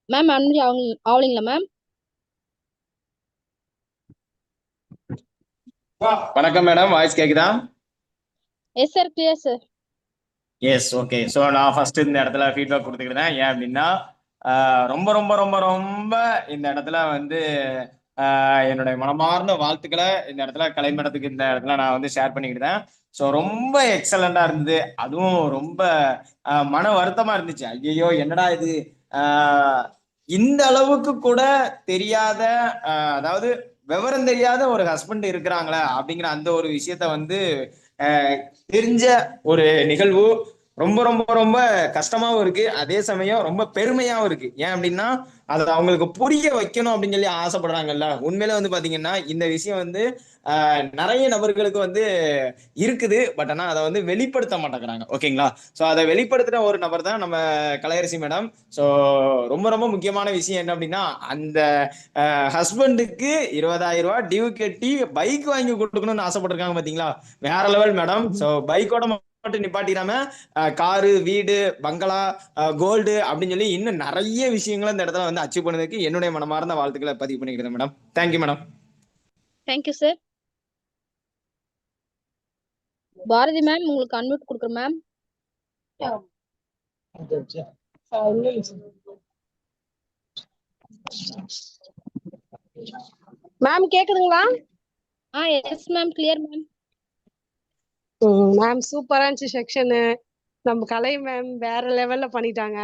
மேம் அன்மியூட் ஆவலிங்களா மேம்? வணக்கம் மேடம், வாய்ஸ் கேக்குதா? Yes sir, clear sir. Yes, okay. So நான் ஃபர்ஸ்ட் இந்த இடத்துல ஃபீட்பேக் கொடுத்துக்கிட்டேன். ஏன் அப்படின்னா ரொம்ப ரொம்ப ரொம்ப ரொம்ப இந்த இடத்துல வந்து என்னுடைய மனமார்ந்த வாழ்த்துக்களை இந்த இடத்துல கலைமடத்துக்கு இந்த இடத்துல நான் வந்து ஷேர் பண்ணிக்கிட்டேன். ஸோ ரொம்ப எக்ஸலண்டா இருந்தது. அதுவும் ரொம்ப மன வருத்தமா இருந்துச்சு. ஐயோ என்னடா இது, இந்த அளவுக்கு கூட தெரியாத, அதாவது விவரம் தெரியாத ஒரு ஹஸ்பண்ட் இருக்கிறாங்களே அப்படிங்கிற அந்த ஒரு விஷயத்த வந்து தெரிஞ்ச ஒரு நிகழ்வு. ரொம்ப ரொம்ப ரொம்ப கஷ்டமாவும் இருக்கு, அதே சமயம் ரொம்ப பெருமையாவும் இருக்கு. ஏன் அப்படின்னா அதை அவங்களுக்கு புரிய வைக்கணும் அப்படின்னு சொல்லி ஆசைப்படுறாங்கல்ல. உண்மையில வந்து பாத்தீங்கன்னா இந்த விஷயம் வந்து நிறைய நபர்களுக்கு வந்து இருக்குது, பட் ஆனா அதை வந்து வெளிப்படுத்த மாட்டேங்கிறாங்க. ஓகேங்களா? ஸோ அதை வெளிப்படுத்துற ஒரு நபர் தான் நம்ம கலையரசி மேடம். ஸோ ரொம்ப ரொம்ப முக்கியமான விஷயம் என்ன அப்படின்னா, அந்த ஹஸ்பண்டுக்கு 20,000 ரூபாய் டியூ கட்டி பைக் வாங்கி கொடுக்கணும்னு ஆசைப்பட்டிருக்காங்க. பாத்தீங்களா? வேற லெவல் மேடம். ஸோ பைக்கோட மட்டும் நிப்பாட்டிடாம காரு, வீடு, பங்களா, கோல்டு அப்படின்னு சொல்லி இன்னும் நிறைய விஷயங்களை இந்த இடத்துல வந்து அச்சீவ் பண்ணதுக்கு என்னுடைய மனமார்ந்த வாழ்த்துக்களை பதிவு பண்ணிக்கிறேன் madam. Thank you madam. Thank you sir. Bharathi ma'am உங்களுக்கு அன்மியூட் கொடுக்குறேன் மேம். மேம் கேக்குதுங்களா? Yes ma'am, clear ma'am. Ma'am சூப்பரா இருந்துச்சு செக்ஷனு. நம்ம கலை மேம் வேற லெவல்ல பண்ணிட்டாங்க.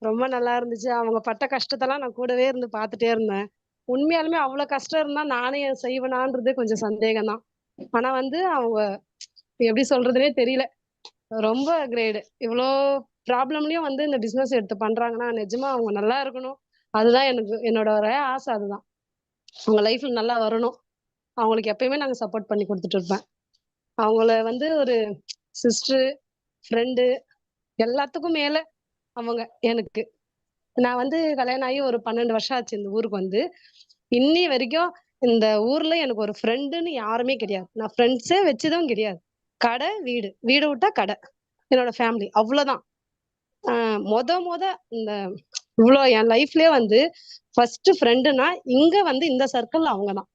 ரொம்ப நல்லா இருந்துச்சு. அவங்க பட்ட கஷ்டத்தெல்லாம் நான் கூடவே இருந்து பார்த்துட்டே இருந்தேன். உண்மையாலுமே அவ்வளவு கஷ்டம் இருந்தா நானே செய்வேனான்றது கொஞ்சம் சந்தேகம் தான். ஆனா வந்து அவங்க எப்படி சொல்றதுனே தெரியல, ரொம்ப கிரேடு. இவ்வளோ ப்ராப்ளம்லயும் வந்து இந்த பிசினஸ் எடுத்து பண்றாங்கன்னா நிஜமா அவங்க நல்லா இருக்கணும். அதுதான் எனக்கு என்னோட ஒரே ஆசை. அதுதான் அவங்க லைஃப்ல நல்லா வரணும். அவங்களுக்கு எப்பயுமே நாங்க சப்போர்ட் பண்ணி கொடுத்துட்டு இருப்பேன். அவங்கள வந்து ஒரு சிஸ்டர், ஃப்ரெண்டு எல்லாத்துக்கும் மேல அவங்க எனக்கு. நான் வந்து கல்யாணம் ஆகி ஒரு 12 வருஷம் ஆச்சு இந்த ஊருக்கு வந்து. இன்னி வரைக்கும் இந்த ஊர்ல எனக்கு ஒரு ஃப்ரெண்டுன்னு யாருமே கிடையாது. நான் ஃப்ரெண்ட்ஸே வச்சதும் கிடையாது. கடை, வீடு, வீடு விட்டா கடை, என்னோட ஃபேமிலி, அவ்வளவுதான். மொத இந்த இவ்வளோ என் லைஃப்லயே வந்து ஃபர்ஸ்ட் ஃப்ரெண்டுனா இங்க வந்து இந்த சர்க்கிள் அவங்கதான்.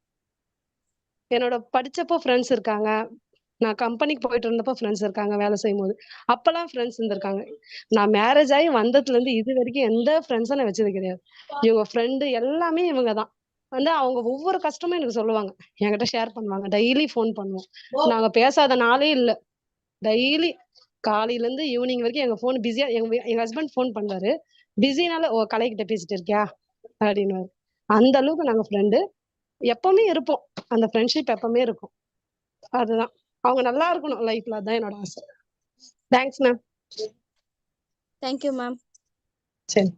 என்னோட படிச்சப்போ ஃப்ரெண்ட்ஸ் இருக்காங்க, நான் கம்பெனிக்கு போயிட்டு இருந்தப்போ ஃப்ரெண்ட்ஸ் இருக்காங்க, வேலை செய்யும் போது அப்பெல்லாம் ஃப்ரெண்ட்ஸ் இருந்திருக்காங்க. நான் மேரேஜ் ஆகி வந்ததுல இருந்து இது வரைக்கும் எந்த ஃப்ரெண்ட்ஸும் நான் வச்சது கிடையாது. இவங்க ஃப்ரெண்டு எல்லாமே இவங்க தான். வந்து அவங்க ஒவ்வொரு கஷ்டமும் எனக்கு சொல்லுவாங்க, என்கிட்ட ஷேர் பண்ணுவாங்க. டெய்லி ஃபோன் பண்ணுவோம், நாங்க பேசாத நாளே இல்லை. டெய்லி காலையில இருந்து ஈவினிங் வரைக்கும் எங்க ஃபோன் பிஸியா. எங்க ஹஸ்பண்ட் ஃபோன் பண்ணாரு, பிஸினால ஓ கலைக்கிட்ட பேசிட்டு இருக்கியா அப்படின்னு. அந்த அளவுக்கு நாங்க ஃப்ரெண்டு, எப்பவுமே இருப்போம். அந்த ஃப்ரெண்ட்ஷிப் எப்பவுமே இருக்கும். அதுதான் அவங்க நல்லா இருக்கணும் லைஃப்ல, அதான் என்னோட ஆசை. Thanks ma'am. Thank you ma'am. சரி,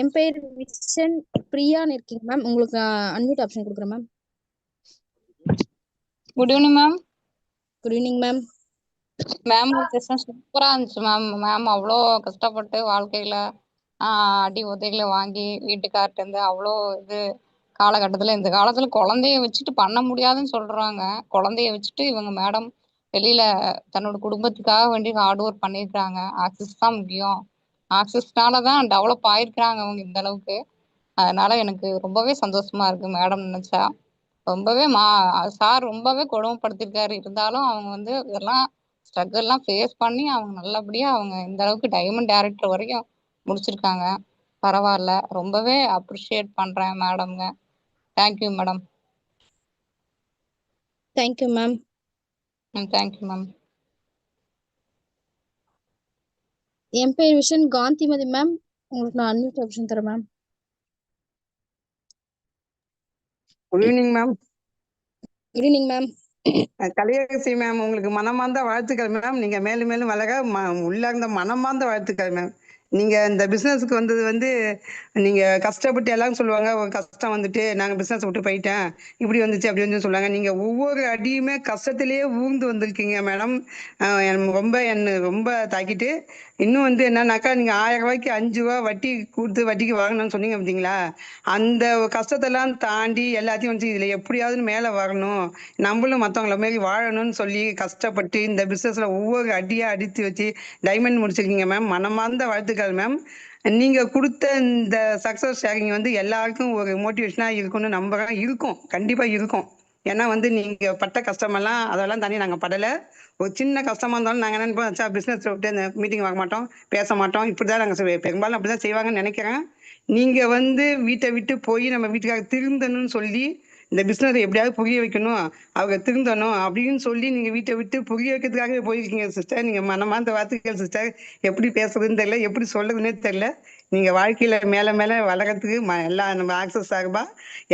என் பேர் விஷன் பிரியான்னு இருக்கீங்க மேம். உங்களுக்கு அன்மியூட் ஆப்ஷன் கொடுக்குறேன் ma'am. Good evening ma'am. Good evening ma'am. Ma'am session சூப்பரா இருந்துச்சு மேம். மேம் அவ்வளோ கஷ்டப்பட்டு வாழ்க்கையில அடி உதைகளை வாங்கி வீட்டுக்கார்ட்ட இருந்து அவ்வளோ இது காலகட்டத்துல, இந்த காலத்துல குழந்தைய வச்சுட்டு பண்ண முடியாதுன்னு சொல்றாங்க. குழந்தைய வச்சுட்டு இவங்க மேடம் வெளியில தன்னோட குடும்பத்துக்காக வேண்டி ஹார்ட் ஒர்க் பண்ணியிருக்காங்க. ஆக்சிஸ் தான் முக்கியம். ஆக்சிஸ்னாலதான் டெவலப் ஆயிருக்கிறாங்க அவங்க இந்த அளவுக்கு. அதனால எனக்கு ரொம்பவே சந்தோஷமா இருக்கு மேடம் நினைச்சா. ரொம்பவே சார் ரொம்பவே கொடுமைப்படுத்திருக்காரு. இருந்தாலும் அவங்க வந்து இதெல்லாம் ஸ்ட்ரகிள்லாம் ஃபேஸ் பண்ணி அவங்க நல்லபடியா அவங்க இந்த அளவுக்கு டைமண்ட் டைரக்டர் வரைக்கும் முடிச்சிருக்காங்க. பரவாயில்ல, ரொம்பவே அப்ரிஷியேட் பண்றேன் மேடம்ங்க. Thank you madam. Thank you ma'am. Thank you ma'am. என் பேர் விஷன் காந்திமதி மேம். உங்களுக்கு நான் அன்மியூட் ஆப்ஷன் தரேன் ma'am. Good evening ma'am. Good evening ma'am. Kalaiyarasi ma'am, உங்களுக்கு மனமார்ந்த வாழ்த்துக்கள் மேம். நீங்க மேலும் மேலும் வளர உள்ளார்ந்த மனமார்ந்த வாழ்த்துக்கள் மேம். நீங்க இந்த பிசினஸ்க்கு வந்தது வந்து நீங்க கஷ்டப்பட்டு எல்லாரும் சொல்லுவாங்க, ஒரு கஷ்டம் வந்துட்டு நாங்க பிசினஸ் விட்டு போயிட்டேன், இப்படி வந்துச்சு அப்படி வந்து சொல்லுவாங்க. நீங்க ஒவ்வொரு அடியுமே கஷ்டத்திலேயே ஊர்ந்து வந்திருக்கீங்க மேடம். என்ன ரொம்ப தாக்கிட்டு. இன்னும் வந்து என்னன்னாக்கா, நீங்க 1000 ரூபாய்க்கு 5 ரூபா வட்டி கொடுத்து வட்டிக்கு வாங்கணும்னு சொன்னீங்க பார்த்தீங்களா, அந்த கஷ்டத்தெல்லாம் தாண்டி எல்லாத்தையும் வந்து இதுல எப்படியாவது மேல வரணும், நம்மளும் மற்றவங்கள மாரி வாழணும்னு சொல்லி கஷ்டப்பட்டு இந்த பிசினஸ்ல ஒவ்வொரு அடியா அடித்து வச்சு டைமண்ட் முடிச்சிருக்கீங்க மேம். மனமார்ந்த வாழ்த்துக்கள் மேம். நீங்க கொடுத்த இந்த சக்சஸ் ஷேரிங் வந்து எல்லாருக்கும் ஒரு மோட்டிவேஷனா இருக்கும்னு நம்புறேன். இருக்கும், கண்டிப்பா இருக்கும். ஏன்னா வந்து நீங்க பட்ட கஷ்டமெல்லாம் அதெல்லாம் தாண்டி நாங்க படல. ஒரு சின்ன கஷ்டமா இருந்தாலும் நாங்க என்ன நினைப்போம், பிசினஸ் விட்டு இந்த மீட்டிங் வாங்க மாட்டோம், பேச மாட்டோம், இப்படிதான் நாங்க பெரும்பாலும் அப்படிதான் செய்வாங்கன்னு நினைக்கிறேன். நீங்க வந்து வீட்டை விட்டு போய் நம்ம வீட்டுக்காக திருந்தணும்னு சொல்லி இந்த பிஸ்னஸ் எப்படியாவது புரிய வைக்கணும், அவங்க திருந்தணும் அப்படின்னு சொல்லி நீங்கள் வீட்டை விட்டு புரிய வைக்கிறதுக்காகவே போயிருக்கீங்க சிஸ்டர். நீங்கள் மனமார்ந்த வாழ்த்துக்கள் சிஸ்டர். எப்படி பேசுறதுன்னு தெரியல, எப்படி சொல்றதுன்னே தெரியல. நீங்கள் வாழ்க்கையில் மேலே மேலே வளர்கிறதுக்கு எல்லா நம்ம ஆக்சஸ் சார்பா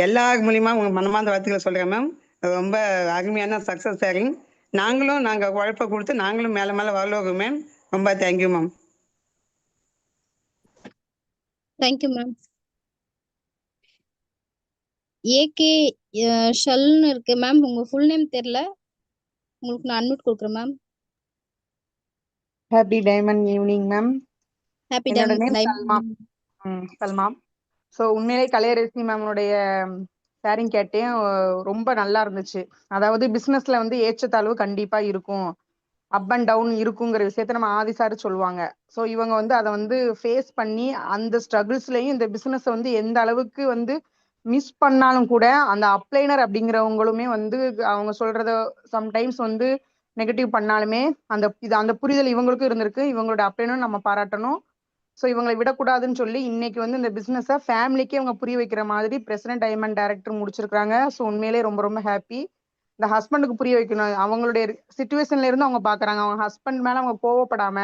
எல்லார் மூலியமா உங்கள் மனமார்ந்த வாழ்த்துக்களை சொல்கிறேன் மேம். ரொம்ப அருமையான சக்ஸஸ் ஷேரிங். நாங்கள் உழைப்பை கொடுத்து நாங்களும் மேலே மேலே வரலோம் மேம். ரொம்ப தேங்க்யூ மேம். Thank you ma'am. ஏகே ஷல்னு இருக்கு மேம். உங்க ஃபுல் நேம் தெரியல, உங்களுக்கு நான் அன்மியூட் கொடுக்குறேன் ma'am. Happy diamond evening ma'am. Happy என்னோட name Salma. Diamond. Salma. So உண்மையிலே கலையரசி மேமோடைய ஷேரிங் கேட்டேன், ரொம்ப நல்லா இருந்துச்சு. அதாவது பிஸ்னஸ்ல வந்து ஏற்றத்தாழ்வு கண்டிப்பா இருக்கும், அப் அண்ட் டவுன் இருக்குங்கிற விஷயத்த நம்ம ஆதிசாரு சொல்லுவாங்க. ஸோ இவங்க வந்து அதை வந்து ஃபேஸ் பண்ணி அந்த ஸ்ட்ரகிள்ஸ்லயும் இந்த பிஸ்னஸை வந்து எந்த அளவுக்கு வந்து மிஸ் பண்ணாலும் கூட அந்த அப்ளைனர் அப்படிங்கிறவங்களுமே வந்து அவங்க சொல்றத சம்டைம்ஸ் வந்து நெகட்டிவ் பண்ணாலுமே அந்த புரிதல் இவங்களுக்கும் இருந்திருக்கு. இவங்களோட அப்ளைனரும் நம்ம பாராட்டணும். ஸோ இவங்களை விடக்கூடாதுன்னு சொல்லி இன்னைக்கு வந்து இந்த பிஸ்னஸை ஃபேமிலிக்கே அவங்க புரிய வைக்கிற மாதிரி பிரசிடென்ட் டைமண்ட் டைரக்டர் முடிச்சிருக்காங்க. ஸோ உண்மையிலே ரொம்ப ரொம்ப ஹாப்பி. இந்த ஹஸ்பண்டுக்கு புரிய வைக்கணும், அவங்களுடைய சிச்சுவேஷன்ல இருந்து அவங்க பாக்குறாங்க. அவங்க ஹஸ்பண்ட் மேல அவங்க கோவப்படாம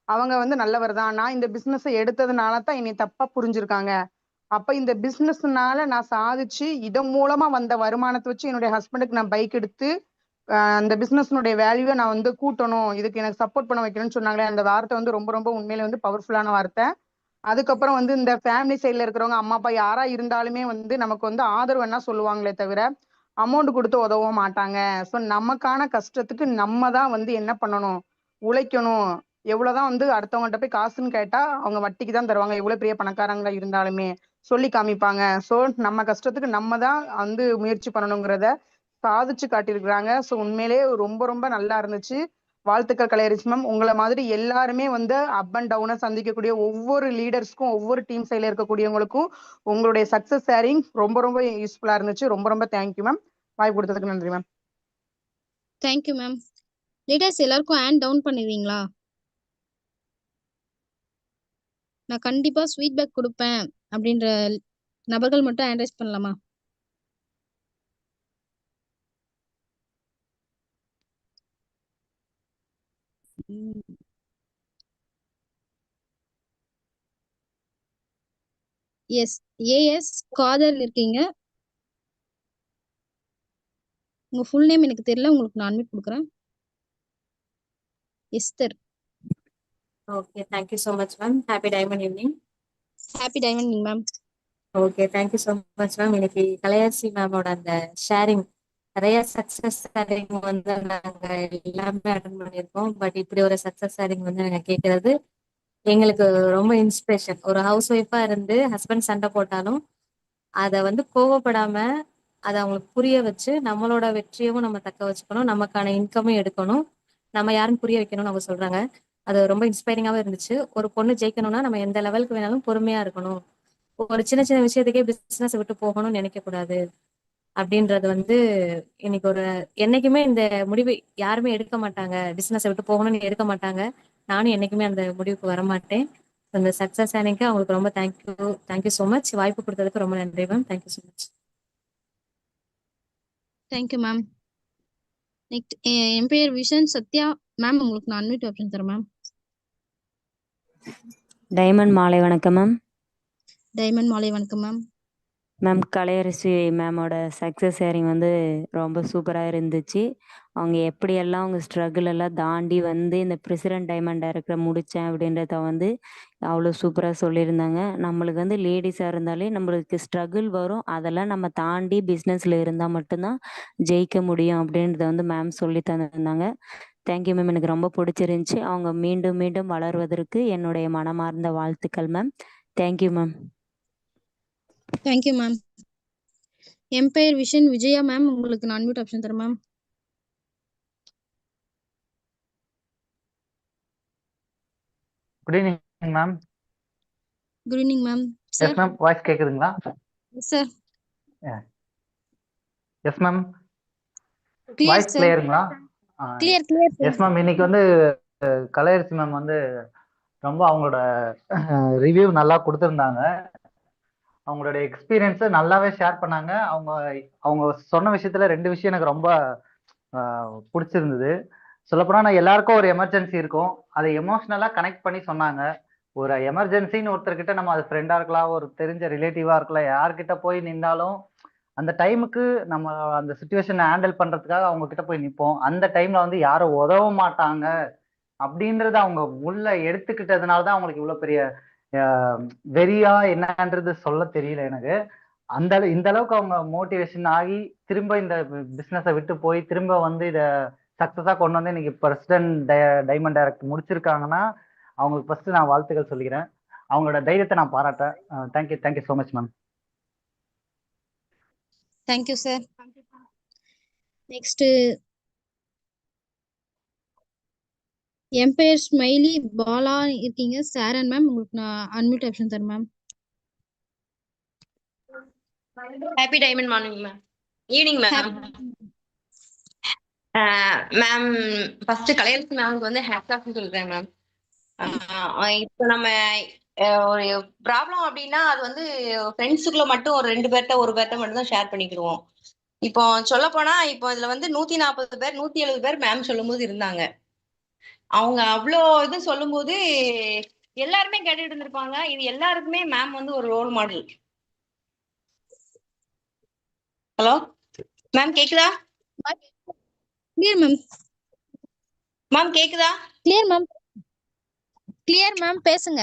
அவங்க வந்து நல்லவர் தான், நான் இந்த பிசினஸை எடுத்ததுனால தான் என்னை தப்பா புரிஞ்சிருக்காங்க, அப்ப இந்த பிசினஸ்னால நான் சாதிச்சு இதன் மூலமா வந்த வருமானத்தை வச்சு என்னுடைய ஹஸ்பண்டுக்கு நான் பைக் எடுத்து அந்த பிசினஸ்னுடைய வேல்யூவை நான் வந்து கூட்டணும், இதுக்கு எனக்கு சப்போர்ட் பண்ண வைக்கணும்னு சொன்னாங்களே, அந்த வார்த்தை வந்து ரொம்ப ரொம்ப உண்மையில வந்து பவர்ஃபுல்லான வார்த்தை. அதுக்கப்புறம் வந்து இந்த ஃபேமிலி சைட்ல இருக்கிறவங்க அம்மா அப்பா யாரா இருந்தாலுமே வந்து நமக்கு வந்து ஆதரவு என்ன சொல்லுவாங்களே தவிர அமௌண்ட் கொடுத்து உதவ மாட்டாங்க. ஸோ நமக்கான கஷ்டத்துக்கு நம்ம தான் வந்து என்ன பண்ணணும், உழைக்கணும். எவ்வளவுதான் வந்து அடுத்தவங்கள்ட்ட போய் காசுன்னு கேட்டா அவங்க வட்டிக்கு தான் தருவாங்க, எவ்வளவு பெரிய பணக்காரங்களா இருந்தாலுமே சொல்லி காமிப்பாங்க. ஸோ நம்ம கஷ்டத்துக்கு நம்ம தான் வந்து முயற்சி பண்ணணுங்கிறத சாதிச்சு காட்டியிருக்கிறாங்க. ஸோ உண்மையிலே ரொம்ப ரொம்ப நல்லா இருந்துச்சு. வாழ்த்துக்கள் கலையரசி மேம். உங்களை மாதிரி எல்லாருமே வந்து அப் அண்ட் டவுனை சந்திக்கக்கூடிய ஒவ்வொரு லீடர்ஸ்க்கும் ஒவ்வொரு டீம் சைட்ல இருக்கக்கூடியவங்களுக்கும் உங்களுடைய சக்சஸ் ஷேரிங் ரொம்ப ரொம்ப யூஸ்ஃபுல்லா இருந்துச்சு. ரொம்ப ரொம்ப தேங்க்யூ மேம். வாய்ப்பு கொடுத்ததுக்கு நன்றி மேம். Thank you ma'am. லீடர்ஸ் எல்லாருக்கும் ஹேண்ட் டவுன் பண்ணுவீங்களா? நான் கண்டிப்பா ஸ்வீட் பேக் கொடுப்பேன் அப்படின்ற நபர்கள் மட்டும் ஹேண்ட் ரைஸ் பண்ணலாமா? எஸ், ஏஎஸ் காதர் இருக்கீங்க. உங்க ஃபுல் நேம் எனக்கு தெரியல, உங்களுக்கு நான் அன்மியூட் கொடுக்குறேன். Esther. Okay, thank you so much ma'am. Happy diamond evening. Happy diamond ma'am. Okay, thank you so much ma'am. இன்னைக்கு கலையரசி மேமோட அந்த ஷேரிங் நிறைய சக்ஸஸ் ஷேரிங் வந்து நாங்கள் எல்லாமே அட்டன் பண்ணியிருக்கோம். பட் இப்படி ஒரு சக்ஸஸ் ஷேரிங் வந்து நாங்கள் கேட்கறது எங்களுக்கு ரொம்ப இன்ஸ்பிரேஷன். ஒரு ஹவுஸ் ஒய்ஃபா இருந்து ஹஸ்பண்ட் சண்டை போட்டாலும் அதை வந்து கோவப்படாம அதை அவங்களுக்கு புரிய வச்சு நம்மளோட வெற்றியும் நம்ம தக்க வச்சுக்கணும், நமக்கான இன்கமும் எடுக்கணும், நம்ம யாருன்னு புரிய வைக்கணும்னு அவங்க சொல்றாங்க. அது ரொம்ப இன்ஸ்பைரிங்காகவும் இருந்துச்சு. ஒரு பொண்ணு ஜெயிக்கணும்னா நம்ம எந்த லெவலுக்கு வேணாலும் பொறுமையா இருக்கணும், ஒரு சின்ன சின்ன விஷயத்துக்கே பிசினஸ் விட்டு போகணும்னு நினைக்க கூடாது அப்படின்றது வந்து இன்னைக்கு ஒரு என்னைக்குமே இந்த முடிவு யாருமே எடுக்க மாட்டாங்க, பிசினஸை விட்டு போகணும்னு எடுக்க மாட்டாங்க. நானும் என்னைக்குமே அந்த முடிவுக்கு வர மாட்டேன். அந்த சக்சஸ் ஆனதுக்கு அவங்களுக்கு ரொம்ப தேங்க்யூ ஸோ மச். வாய்ப்பு கொடுத்ததுக்கு ரொம்ப நன்றி ma'am. Thank you so much. Thank you ma'am. Next என் பேர் விஷன் சத்யா மேம். உங்களுக்கு நான் அன்மியூட் ஆப்ஷன் தரேன் மேம். டைமண்ட் மாலை வணக்கம் மேம். டைமண்ட் மாலை வணக்கம் மேம். மேம் கலையரசி மேமோட சக்ஸஸ் ஷேரிங் வந்து ரொம்ப சூப்பராக இருந்துச்சு. அவங்க எப்படியெல்லாம் அவங்க ஸ்ட்ரகிள் எல்லாம் தாண்டி வந்து இந்த பிரசிடென்ட் டைமண்ட் டைரக்டரை முடித்தேன் அப்படின்றத வந்து அவ்வளோ சூப்பராக சொல்லியிருந்தாங்க. நம்மளுக்கு வந்து லேடிஸாக இருந்தாலே நம்மளுக்கு ஸ்ட்ரகிள் வரும், அதெல்லாம் நம்ம தாண்டி பிஸ்னஸில் இருந்தால் மட்டும்தான் ஜெயிக்க முடியும் அப்படின்றத வந்து மேம் சொல்லி தந்திருந்தாங்க. Thank you ma'am. எனக்கு ரொம்ப பிடிச்சிருந்துச்சி. அவங்க மீண்டும் மீண்டும் வளர்வதற்கு என்னுடைய மனமார்ந்த வாழ்த்துக்கள் ma'am. Thank you ma'am. Thank you ma'am. என் பேர் விஷன் விஜயா மேம். உங்களுக்கு நான் அன்மியூட் ஆப்ஷன் தரேன் ma'am. Good evening ma'am. Good evening ma'am. Yes ma'am, voice கேக்குதுங்களா? Sir. Yes ma'am, clear voice sir. கிளியருங்களா? Clear clear sir. Yes ma'am, இன்னைக்கு வந்து கலையரசி மேம் வந்து ரொம்ப அவங்களோட ரிவ்யூ நல்லா கொடுத்துருந்தாங்க. அவங்களோட எக்ஸ்பீரியன்ஸை நல்லாவே ஷேர் பண்ணாங்க. அவங்க அவங்க சொன்ன விஷயத்துல 2 விஷயம் எனக்கு ரொம்ப பிடிச்சிருந்தது. சொல்லப்போனா நான் எல்லாருக்கும் ஒரு எமர்ஜென்சி இருக்கும், அதை எமோஷனலா கனெக்ட் பண்ணி சொன்னாங்க. ஒரு எமர்ஜென்சின்னு ஒருத்தர்கிட்ட நம்ம அது ஃப்ரெண்டா இருக்கலாம், ஒரு தெரிஞ்ச ரிலேட்டிவா இருக்கலாம், யார்கிட்ட போய் நின்னாலும் அந்த டைமுக்கு நம்ம அந்த சுச்சுவேஷனை ஹேண்டில் பண்றதுக்காக அவங்க கிட்ட போய் நிற்போம். அந்த டைம்ல வந்து யாரும் உதவ மாட்டாங்க அப்படின்றத அவங்க உள்ள எடுத்துக்கிட்டதுனால தான் அவங்களுக்கு இவ்வளவு பெரிய வெறியா என்னன்றது சொல்ல தெரியல எனக்கு. இந்த அளவுக்கு அவங்க மோட்டிவேஷன் ஆகி திரும்ப இந்த பிசினஸை விட்டு போய் திரும்ப வந்து இதை சக்சஸா கொண்டு வந்து இன்னைக்கு பிரசிடென்ட் டைமண்ட் டைரக்ட் முடிச்சிருக்காங்கன்னா அவங்களுக்கு ஃபர்ஸ்ட் நான் வாழ்த்துக்கள் சொல்லிக்கிறேன். அவங்களோட தைரியத்தை நான் பாராட்டேன். Thank you so much ma'am. Thank you sir. Next என் பேர் ஸ்மைலி பாலா இருக்கீங்க சார் அண்ட் மேம். உங்களுக்கு நான் அன்மியூட் ஆப்ஷன் தரேன் ma'am. Happy diamond morning ma'am. Evening ma'am. Ma'am first Kalaiyarasi மேம்க்கு வந்து ஹேட்ஸ் ஆஃப் சொல்றேன் மேம். இப்போ நம்ம ஒரு ப்ராப்ளம் அப்படின்னா அது வந்து ஃப்ரெண்ட்ஸுக்குள்ள மட்டும் ஒரு 2 பேர்ட்ட 1 பேர்ட்ட மட்டும் தான் ஷேர் பண்ணிக்கிடுவோம். இப்போ சொல்ல போனா இப்போ இதுல வந்து 140 பேர் 170 பேர் மேம் சொல்லும்போது இருந்தாங்க. அவங்க அவ்வளோ இது சொல்லும்போது எல்லாருமே கேட்டுட்டு இருந்திருப்பாங்க. இது எல்லாருக்குமே மேம் வந்து ஒரு ரோல் மாடல். ஹலோ மேம் கேக்குதா? Clear ma'am. மேம் கேக்குதா? Clear ma'am. கிளியர் மேம் பேசுங்க.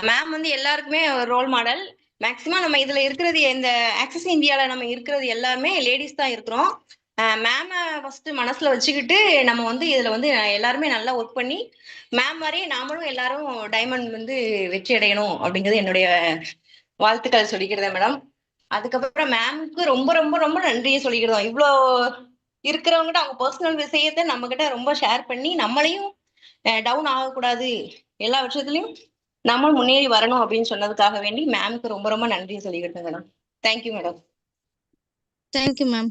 மேம் வந்து எல்லாருக்குமே ரோல் மாடல். மேக்சிமம் நம்ம இதுல இருக்கிறது இந்த ஆக்சஸ் இந்தியால நம்ம இருக்கிறது எல்லாமே லேடிஸ் தான் இருக்கிறோம். மேம ஃபர்ஸ்ட் மனசுல வச்சுக்கிட்டு நம்ம வந்து இதுல வந்து எல்லாருமே நல்லா ஒர்க் பண்ணி மேம் மாதிரியே நாமளும் எல்லாரும் டைமண்ட் வந்து வெற்றி அடையணும் அப்படிங்கிறது என்னுடைய வாழ்த்துக்கள் சொல்லிக்கிறேன் மேடம். அதுக்கப்புறம் மேம்க்கு ரொம்ப ரொம்ப ரொம்ப நன்றியை சொல்லிக்கிறோம். இவ்வளோ இருக்கிறவங்ககிட்ட அவங்க பர்சனல் விஷயத்தை நம்ம கிட்ட ரொம்ப ஷேர் பண்ணி நம்மளையும் டவுன் ஆகக்கூடாது, எல்லா விஷயத்துலயும் நம்ம முன்னேறி வரணும் அப்படின்னு சொன்னதுக்காக வேண்டி மேம்க்கு ரொம்ப ரொம்ப நன்றி சொல்லிக்கிட்டேன் madam. Thank you madam. Thank you ma'am.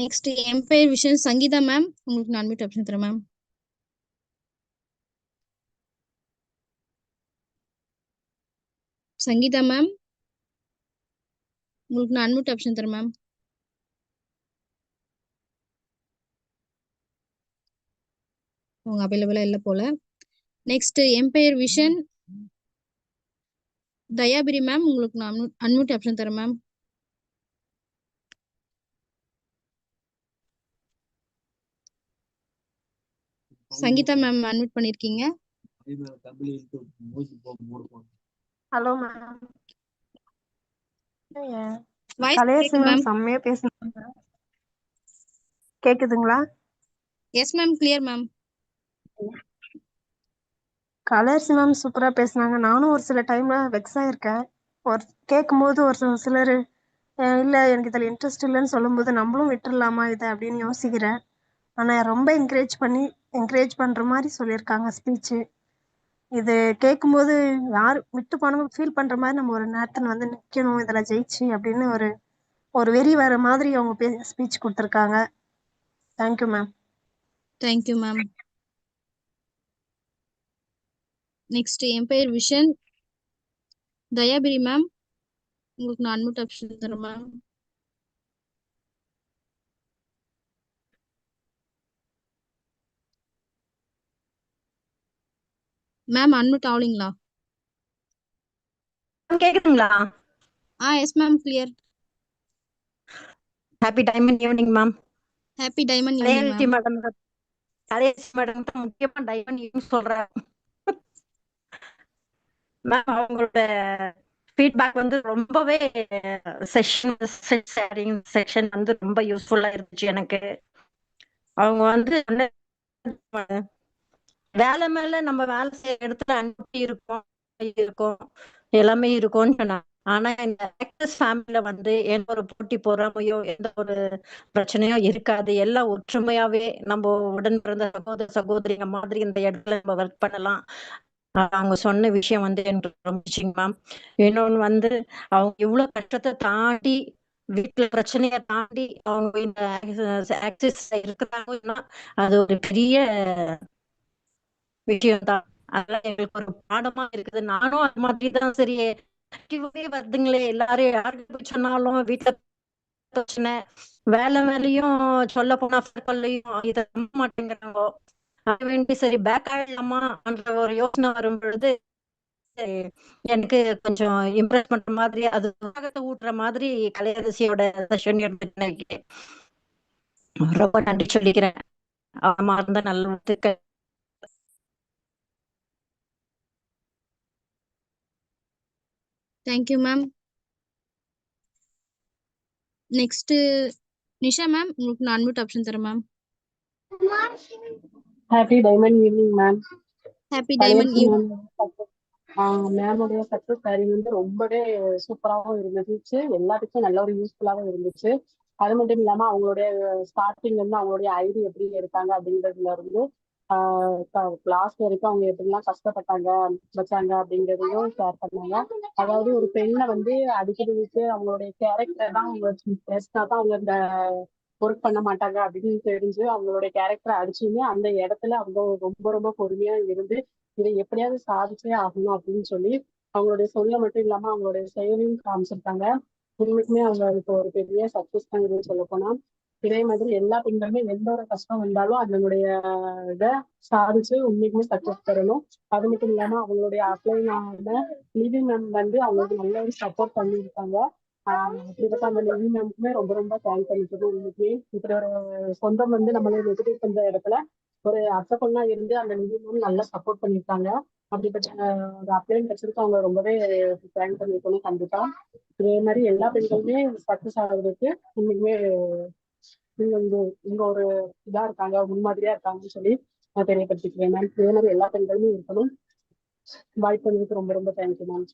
Next என் பேர் விஷன் சங்கீதா மேம். உங்களுக்கு நான் அன்மியூட் ஆப்ஷன் தரேன் மேம். சங்கீதா மேம் உங்களுக்கு நான் அன்மியூட் ஆப்ஷன் தரேன் மேம். அவங்க அவைலபிளா இல்ல போல. நெக்ஸ்ட் என் பேர் விஷன் தயாபிரி மேம். உங்களுக்கு நான் அன்மியூட் ஆப்ஷன் தரேன் மேம். சங்கீதா மேம் அன்மியூட் பண்ணிருக்கீங்க. Hello ma'am. வாய்ஸ் கலையரசி கேக்குது மேம் மேம். செம்மையா பேசுனாங்க. கேக்குதுங்களா? Yes ma'am clear ma'am. Kalaiyarasi ma'am சூப்பரா பேசுனாங்க. நானும் ஒரு சில டைம்ல வெக்ஸ் ஆயிருக்கேன். ஒரு கேட்கும்போது ஒரு சிலர் இல்ல எனக்கு இதுல இன்ட்ரெஸ்ட் இல்லைன்னு சொல்லும்போது நம்மளும் விட்டுறலாமா இதை அப்படின்னு யோசிக்கிறேன். ஆனா ரொம்ப என்கரேஜ் பண்ற மாதிரி சொல்லியிருக்காங்க ஸ்பீச். இது கேட்கும்போது யார் விட்டு போனவங்க ஃபீல் பண்ற மாதிரி நம்ம ஒரு நேரத்துல வந்து நிக்கணும் இதுல ஜெயிச்சு அப்படின்னு ஒரு வெறி வர மாதிரி அவங்க ஸ்பீச் கொடுத்துருக்காங்க. Thank you ma'am. Thank you ma'am. Next என் பேர் விஷன் தயாபிரி மேம். உங்களுக்கு நான் அன்மியூட் ஆப்ஷன் தரேன் மேம். மேம் அன்மியூட் ஆவலீங்களா? கேக்குதுங்களா? Yes ma'am clear. Happy diamond evening ma'am. Happy diamond evening Kalaiyarasi ma'am. Madam Kalaiyarasi madam தான் முக்கியமா டைமண்ட் ஈவினிங் சொல்றேன் மேம். அவங்களோட ஃபீட்பேக் வந்து ரொம்பவே செக்ஷன் வந்து ரொம்ப யூஸ்ஃபுல்லா இருந்துச்சு எனக்கு. அவங்க வந்து வேலை மேல நம்ம வேலை செய்ய இடத்துல அனுப்பி இருக்கோம் எல்லாமே இருக்கும்னு சொன்னாங்க. ஆனா இந்த ஆக்டர்ஸ் ஃபேமிலில வந்து எந்த ஒரு போட்டி பொறாமையோ எந்த ஒரு பிரச்சனையோ இருக்காது. எல்லாம் ஒற்றுமையாவே நம்ம உடன் பிறந்த சகோதரிங்க மாதிரி இந்த இடத்துல நம்ம ஒர்க் பண்ணலாம். அவங்க சொன்ன விஷயம் வந்து எனக்கு ரொம்ப பிடிச்சிங்க மேம். இன்னொன்னு வந்து அவங்க இவ்வளவு கஷ்டத்தை தாண்டி வீட்டுல பிரச்சனையை தாண்டி அவங்க இந்த ஆக்சிஸ் இருக்கிறாங்கன்னா அது ஒரு பெரிய விஷயம் தான். அதெல்லாம் எங்களுக்கு ஒரு பாடமா இருக்குது. நானும் அது மாதிரி தான் சரி நெகட்டிவாவே வருதுங்களே எல்லாரும் யார்கிட்ட போய் சொன்னாலும் வீட்டுல பிரச்சனை, வேலையும் சொல்ல போனா இதை நம்ப மாட்டேங்கிறாங்க. அது வேண்டி சரி பேக் ஆயிடலாமான்ற ஒரு யோசனை வரும் பொழுது எனக்கு கொஞ்சம் இம்ப்ரெஸ் பண்ற மாதிரி அது உற்சாகத்தை ஊட்டுற மாதிரி கலையரசியோட செஷன் எடுத்துட்டு நினைக்கிறேன். ரொம்ப நன்றி சொல்லிக்கிறேன். ஆமா இருந்தா நல்ல வாழ்த்துக்கள். Thank you ma'am. Next Nisha ma'am, உங்களுக்கு நான் அன்மியூட் ஆப்ஷன் தரேன் ma'am. Happy diamond evening ma'am. Happy diamond Kalaiyarasi evening. மேமுடைய சக்சஸ் சாரி வந்து ரொம்பவே சூப்பராகவும் இருந்துச்சு, எல்லாத்துக்கும் நல்ல ஒரு யூஸ்ஃபுல்லாகவும் இருந்துச்சு. அது மட்டும் இல்லாம அவங்களுடைய ஸ்டார்டிங் வந்து அவங்களுடைய ஐடி எப்படி எடுத்தாங்க அப்படிங்கிறதுல இருந்து கிளாஸ் வரைக்கும் அவங்க எப்படிலாம் கஷ்டப்பட்டாங்க வச்சாங்க அப்படிங்கிறதையும் ஷேர் பண்ணாங்க. அதாவது ஒரு பெண்ணை வந்து அடிக்கிறதுக்கு அவங்களுடைய கேரக்டர் தான் அவங்க பேசினா தான் அவங்க இந்த ஒர்க் பண்ண மாட்டாங்க அப்படின்னு தெரிஞ்சு அவங்களுடைய கேரக்டரை அடிச்சுமே அந்த இடத்துல அவங்க ரொம்ப ரொம்ப பொறுமையா இருந்து இதை எப்படியாவது சாதிச்சே ஆகணும் அப்படின்னு சொல்லி அவங்களுடைய சொல்ல மட்டும் இல்லாம அவங்களுடைய செயலையும் காமிச்சிருக்காங்க. உண்மைக்குமே அவங்க இப்போ ஒரு பெரிய சக்சஸ் தான் இதுன்னு சொல்ல போனா. இதே மாதிரி எல்லா பெண்களுமே எந்த ஒரு கஷ்டம் வந்தாலும் அதனுடைய இதை சாதிச்சு உண்மைக்குமே சக்சஸ் பெறணும். அது மட்டும் இல்லாம அவங்களுடைய அப்ளைனான நிதி மேம் வந்து அவங்களுக்கு நல்ல ஒரு சப்போர்ட் பண்ணியிருக்காங்க. அப்படிப்பட்ட அந்த நிதி மேம்க்குமே ரொம்ப ரொம்ப தேங்க் பண்ணிக்கிறது. உண்மைக்குமே இப்படி ஒரு சொந்தம் வந்து நம்மளை வெற்றி பண்ற இடத்துல ஒரு அத்தை பொண்ணா இருந்து அந்த நிதி மேம் நல்லா சப்போர்ட் பண்ணியிருக்காங்க. அப்படிப்பட்ட ஒரு அப்ளைன் கிடைச்சிருக்கு அவங்க ரொம்பவே தேங்க் பண்ணியிருக்கணும் கண்டிப்பா. இதே மாதிரி எல்லா பெண்களுமே சக்சஸ் ஆகிறதுக்கு உண்மைக்குமே இங்க ஒரு இதா இருக்காங்க, முன்மாதிரியா இருக்காங்கன்னு சொல்லி நான் தெரியப்படுத்திக்கிறேன் மேம். இதே மாதிரி எல்லா பெண்களுமே இருக்கணும். வாய்ப்பு பண்ணதுக்கு ரொம்ப ரொம்ப thank you ma'am.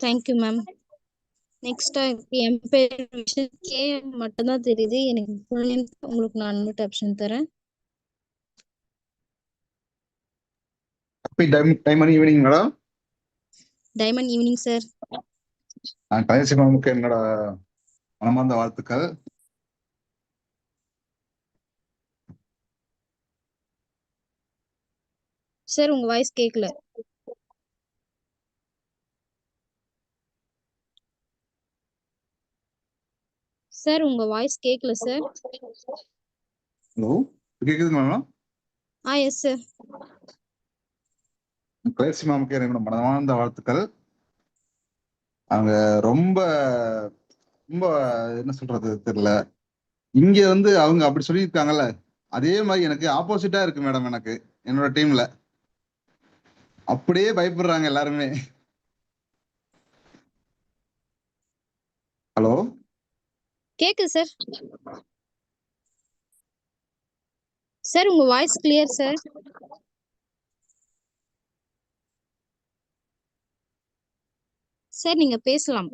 Thank you ma'am. Next என் பேர் கே மட்டும்தான் தெரியுது. எனக்கு ஃபுல் நேம் உங்களுக்கு நான் அன்மியூட் ஆப்ஷன் தரேன். Happy diamond evening madam. Diamond evening sir. Kalaiyarasi மேமுக்கு என்னோட மனமார்ந்த வாழ்த்துக்கள். சார் உங்க வாய்ஸ் கேட்கல. சார் உங்க வாய்ஸ் கேட்கல சார். ஹலோ, கேக்குதுங்களா மேடம்? Yes sir. கலையரசி மேமுக்கு என்னோட மனமார்ந்த வாழ்த்துக்கள். அவங்க ரொம்ப ரொம்ப என்ன சொல்றது தெரியல. இங்க வந்து அவங்க அப்படி சொல்லியிருக்காங்கல்ல, அதே மாதிரி எனக்கு ஆப்போசிட்டா இருக்கு மேடம். எனக்கு என்னோட டீம்ல அப்படியே பயப்படுறாங்க எல்லாருமே. ஹலோ, கேக்குது சார். சார் உங்க வாய்ஸ் கிளியர் சார். சார் நீங்க பேசலாம்.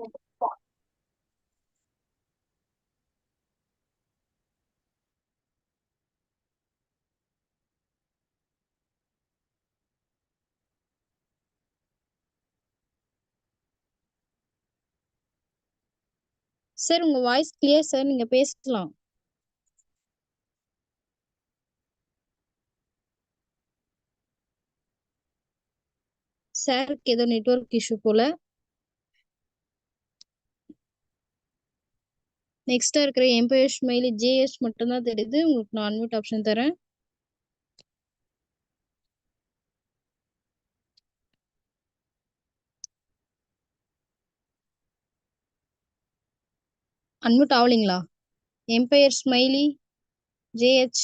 சார் உங்க வாய்ஸ் கிளியர் சார், நீங்க பேசலாம். சாருக்கு ஏதோ நெட்வொர்க் இஷ்யூ போல. நெக்ஸ்டா இருக்கிற எம்பையர் ஸ்மைலி ஜேஎஸ் மட்டும்தான் தெரியுது. உங்களுக்கு நான் அன்மியூட் ஆப்ஷன் தரேன். அன்மியூட் ஆகலைங்களா? Empire smiley JH.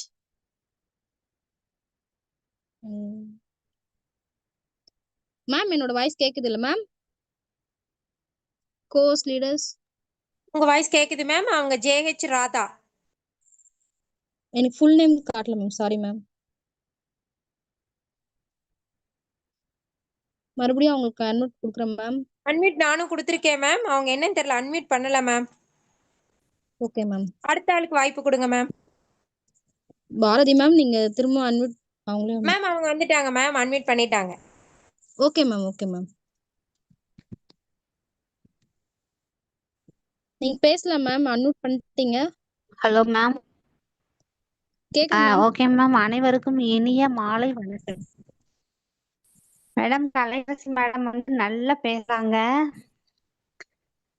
மேம் என்னோட வாய்ஸ் கேக்குது இல்ல மேம்? கோர்ஸ் லீடர்ஸ் உங்க வாய்ஸ் கேக்குது மேம். அவங்க ஜேஹெச் ராதா. எனக்கு ஃபுல் நேம் காட்டல மேம், சாரி மேம். மறுபடியும் அவங்களுக்கு அன்மியூட் கொடுக்குறேன் மேம். அன்மியூட் நானும் கொடுத்துருக்கேன் மேம். அவங்க என்னன்னு தெரியல, அன்மியூட் பண்ணல மேம். Okay ma'am. அடுத்த ஆளுக்கு வாய்ப்பு கொடுங்க மேம். பாரதி மேம், நீங்க திரும்ப அன்மியூட் அவங்களே மேம் அவங்க வந்துட்டாங்க மேம், அன்மியூட் பண்ணிட்டாங்க. Okay ma'am. ஓகே மேம், நீங்க பேசலாம் மேம். அன்மியூட் பண்ணிட்டீங்க. Hello ma'am. கேக்குது மேம். Okay ma'am. அனைவருக்கும் இனிய மாலை வணக்கம். மேடம் கலையரசி மேடம் வந்து நல்லா பேசுறாங்க.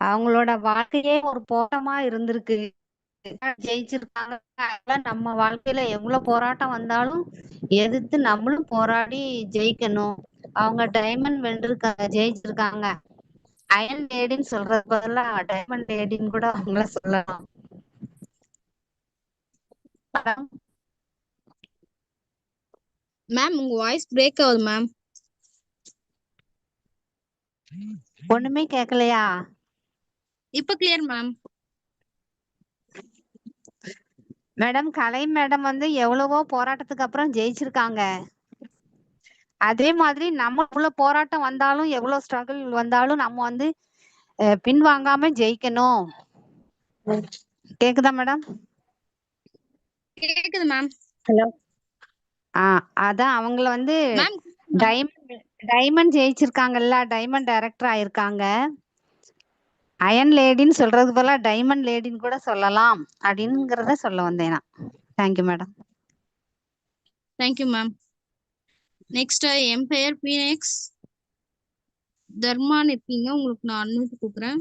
அவங்களோட வாழ்க்கையே ஒரு போராட்டமா இருந்திருக்கு. ஜெயிச்சிருக்காங்க. அதெல்லாம் நம்ம வாழ்க்கையில எவ்வளவு போராட்டம் வந்தாலும் எதிர்த்து நம்மளும் போராடி ஜெயிக்கணும். அவங்க டைமண்ட் வென்றிருக்காங்க, ஜெயிச்சிருக்காங்க. அயன் லேடின்னு சொல்றது பதிலா டைமண்ட் லேடின்னு கூட அவங்கள சொல்லலாம். மேம் உங்க வாய்ஸ் பிரேக் ஆகுது மேம். ஒண்ணுமே கேட்கலையா? இப்ப கிளியர் மேம். மேடம் கலை மேடம் வந்து எவ்வளவோ போராட்டத்துக்கு அப்புறம் ஜெயிச்சிருக்காங்க. அதே மாதிரி நம்ம எவ்வளவு போராட்டம் வந்தாலும் எவ்வளவு ஸ்ட்ரகிள் வந்தாலும் நம்ம வந்து பின்வாங்காம ஜெயிக்கணும். கேக்குதா மேடம்? கேக்குது மேம். ஹலோ. அதான் அவங்கள வந்து டைமண்ட் ஜெயிச்சிருக்காங்கல்ல, டைமண்ட் டைரக்டர் ஆயிருக்காங்க. அயன் லேடின்னு சொல்றது போல டைமண்ட் லேடின்னு கூட சொல்லலாம் அப்படிங்கறத சொல்ல வந்தேன் நான். Thank you madam. Thank you ma'am. Next empire phoenix தர்மான் இருக்கீங்க, உங்களுக்கு நான் அன்மியூட் கொடுக்குறேன்.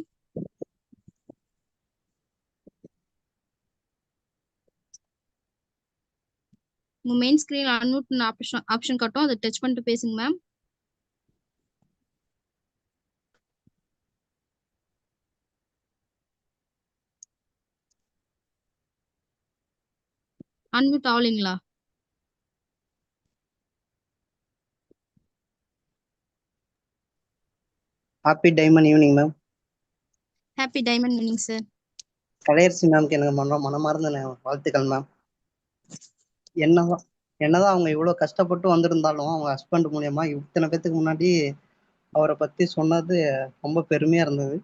உங்க மெயின் ஸ்கிரீன் அன்மியூட் ஆப்ஷன் காட்டும், அதை டச் பண்ணிட்டு பேசுங்க மேம். அன்மியூட் ஆகலைங்களா? Happy diamond evening ma'am. Happy diamond evening sir. Kalaiyarasi மேம்க்கு எனக்கு மனமார்ந்த வாழ்த்துக்கள் மேம். என்னதான் அவங்க இவ்வளோ கஷ்டப்பட்டு வந்திருந்தாலும் அவங்க ஹஸ்பண்ட் மூலியமா இத்தனை பேத்துக்கு முன்னாடி அவரை பத்தி சொன்னது ரொம்ப பெருமையா இருந்தது.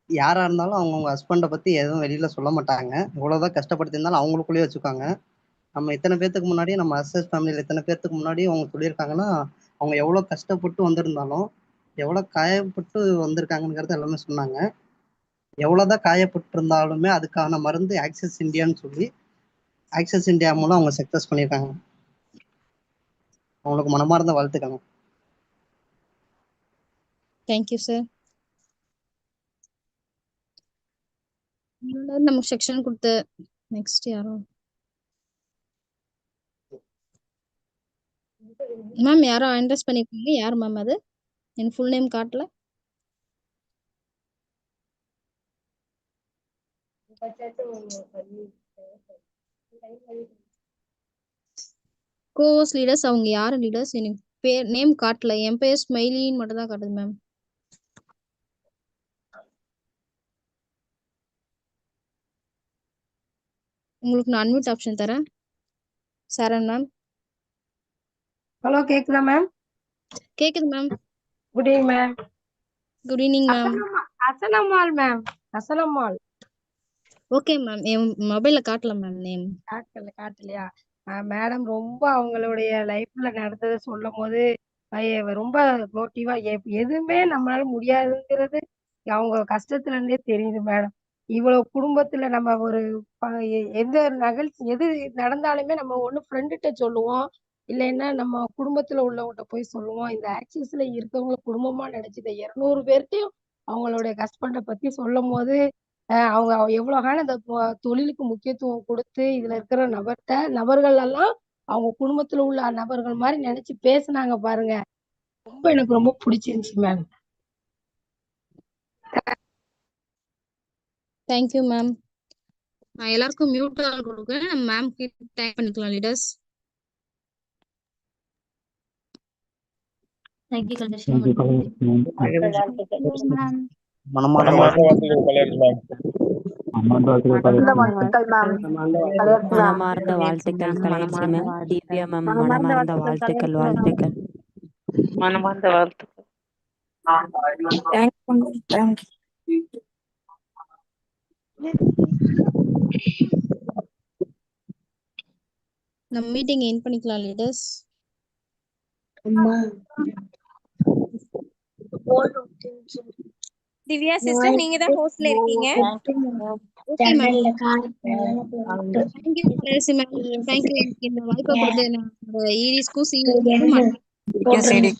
யாரா இருந்தாலும் அவங்க ஹஸ்பண்டை பத்தி எதுவும் வெளியில சொல்ல மாட்டாங்க. இவ்வளவுதான் கஷ்டப்படுத்திருந்தாலும் அவங்களுக்குள்ளேயே வச்சுக்காங்க. நம்ம இத்தனை பேத்துக்கு முன்னாடி நம்ம அசஸ் ஃபேமிலியில இத்தனை பேத்துக்கு முன்னாடி அவங்க சொல்லியிருக்காங்கன்னா அவங்க எவ்வளோ கஷ்டப்பட்டு வந்திருந்தாலும் எவ்வளோ காயப்பட்டு வந்திருக்காங்கிறத எல்லாமே சொன்னாங்க. எவ்வளோதான் காயப்பட்டு இருந்தாலுமே அதுக்கான மருந்து ஆக்சஸ் இந்தியான்னு சொல்லி ஆக்சஸ் இந்தியா மூலம் அவங்க சக்சஸ் பண்ணியிருக்காங்க. அவங்களுக்கு மனமார்ந்த வாழ்த்துக்கள். Thank you sir. நமக்கு செக்ஷன் கொடுத்த நெக்ஸ்ட் யாரோ மேம், யாரோ அண்டர்ஸ் பண்ணிருக்கீங்க. யார் மேம் அது? எனக்கு ஃபுல் நேம் காட்டல. கோர்ஸ் லீடர்ஸ் அவங்க யாரு லீடர்ஸ்? எனக்கு பேர் நேம் காட்டல. என் பேர் ஸ்மைலின்னு மட்டும் தான் காட்டுது மேம். உங்களுக்கு நான் அன்மியூட் ஆப்ஷன் தரேன். சரண் மேம். ஹலோ கேக்குதா மேம்? கேக்குது ma'am. Good evening ma'am. Good evening ma'am. Asanammal ma'am. Asanammal. Okay ma'am. என் மொபைல்ல காட்டல மேம் நேம். காட்டலையா? மேடம் ரொம்ப அவங்களுடைய லைஃப்ல நடந்ததை சொல்லும் போது ரொம்ப மோட்டிவா எதுவுமே நம்மளால முடியாதுங்கிறது அவங்க கஷ்டத்துல இருந்தே தெரியுது மேடம். இவ்வளவு குடும்பத்துல நம்ம ஒரு எந்த நிகழ்ச்சி எது நடந்தாலுமே நம்ம ஒண்ணு ஃப்ரெண்டுகிட்ட சொல்லுவோம், இல்லைன்னா நம்ம குடும்பத்துல உள்ளவங்ககிட்ட போய் சொல்லுவோம். இந்த ஆக்சிஸ்ல இருக்கவங்கள குடும்பமா நினைச்சுத 200 பேர்ட்டையும் அவங்களுடைய கஷ்டத்தை பத்தி சொல்லும் போது அவங்க எவ்வளவு காலம் இந்த தொழிலுக்கு முக்கியத்துவம் கொடுத்து இதுல இருக்கிற நபர்கள் எல்லாம் அவங்க குடும்பத்துல உள்ள நபர்கள் மாதிரி நினைச்சு பேசுனாங்க பாருங்க. ரொம்ப எனக்கு ரொம்ப பிடிச்சிருந்துச்சு மேம். Thank you ma'am. நான் எல்லாருக்கும் மியூட் ஆல் கொடுக்குறேன். மேம் கிட்ட டைப் பண்ணிக்கலாம் லீடர்ஸ். தேங்க்யூ மனமார்ந்த வாழ்த்துக்கள் கலையரசி மேம். திவ்யா மேம் மனமார்ந்த வாழ்த்துக்கள். மனமார்ந்த வாழ்த்துக்கள். நம்ம மீட்டிங் எண்ட் பண்ணிக்கலாம் லீடர்ஸ். திவ்யா சிஸ்டர், நீங்க தான் ஹோஸ்ட்ல இருக்கீங்க. Okay ma'am. Thank you Kalaiyarasi ma'am. Thank you இந்த வாய்ப்பை கொடுத்த ஈரிஸ்க்கும் சீனியருக்கும் சிடி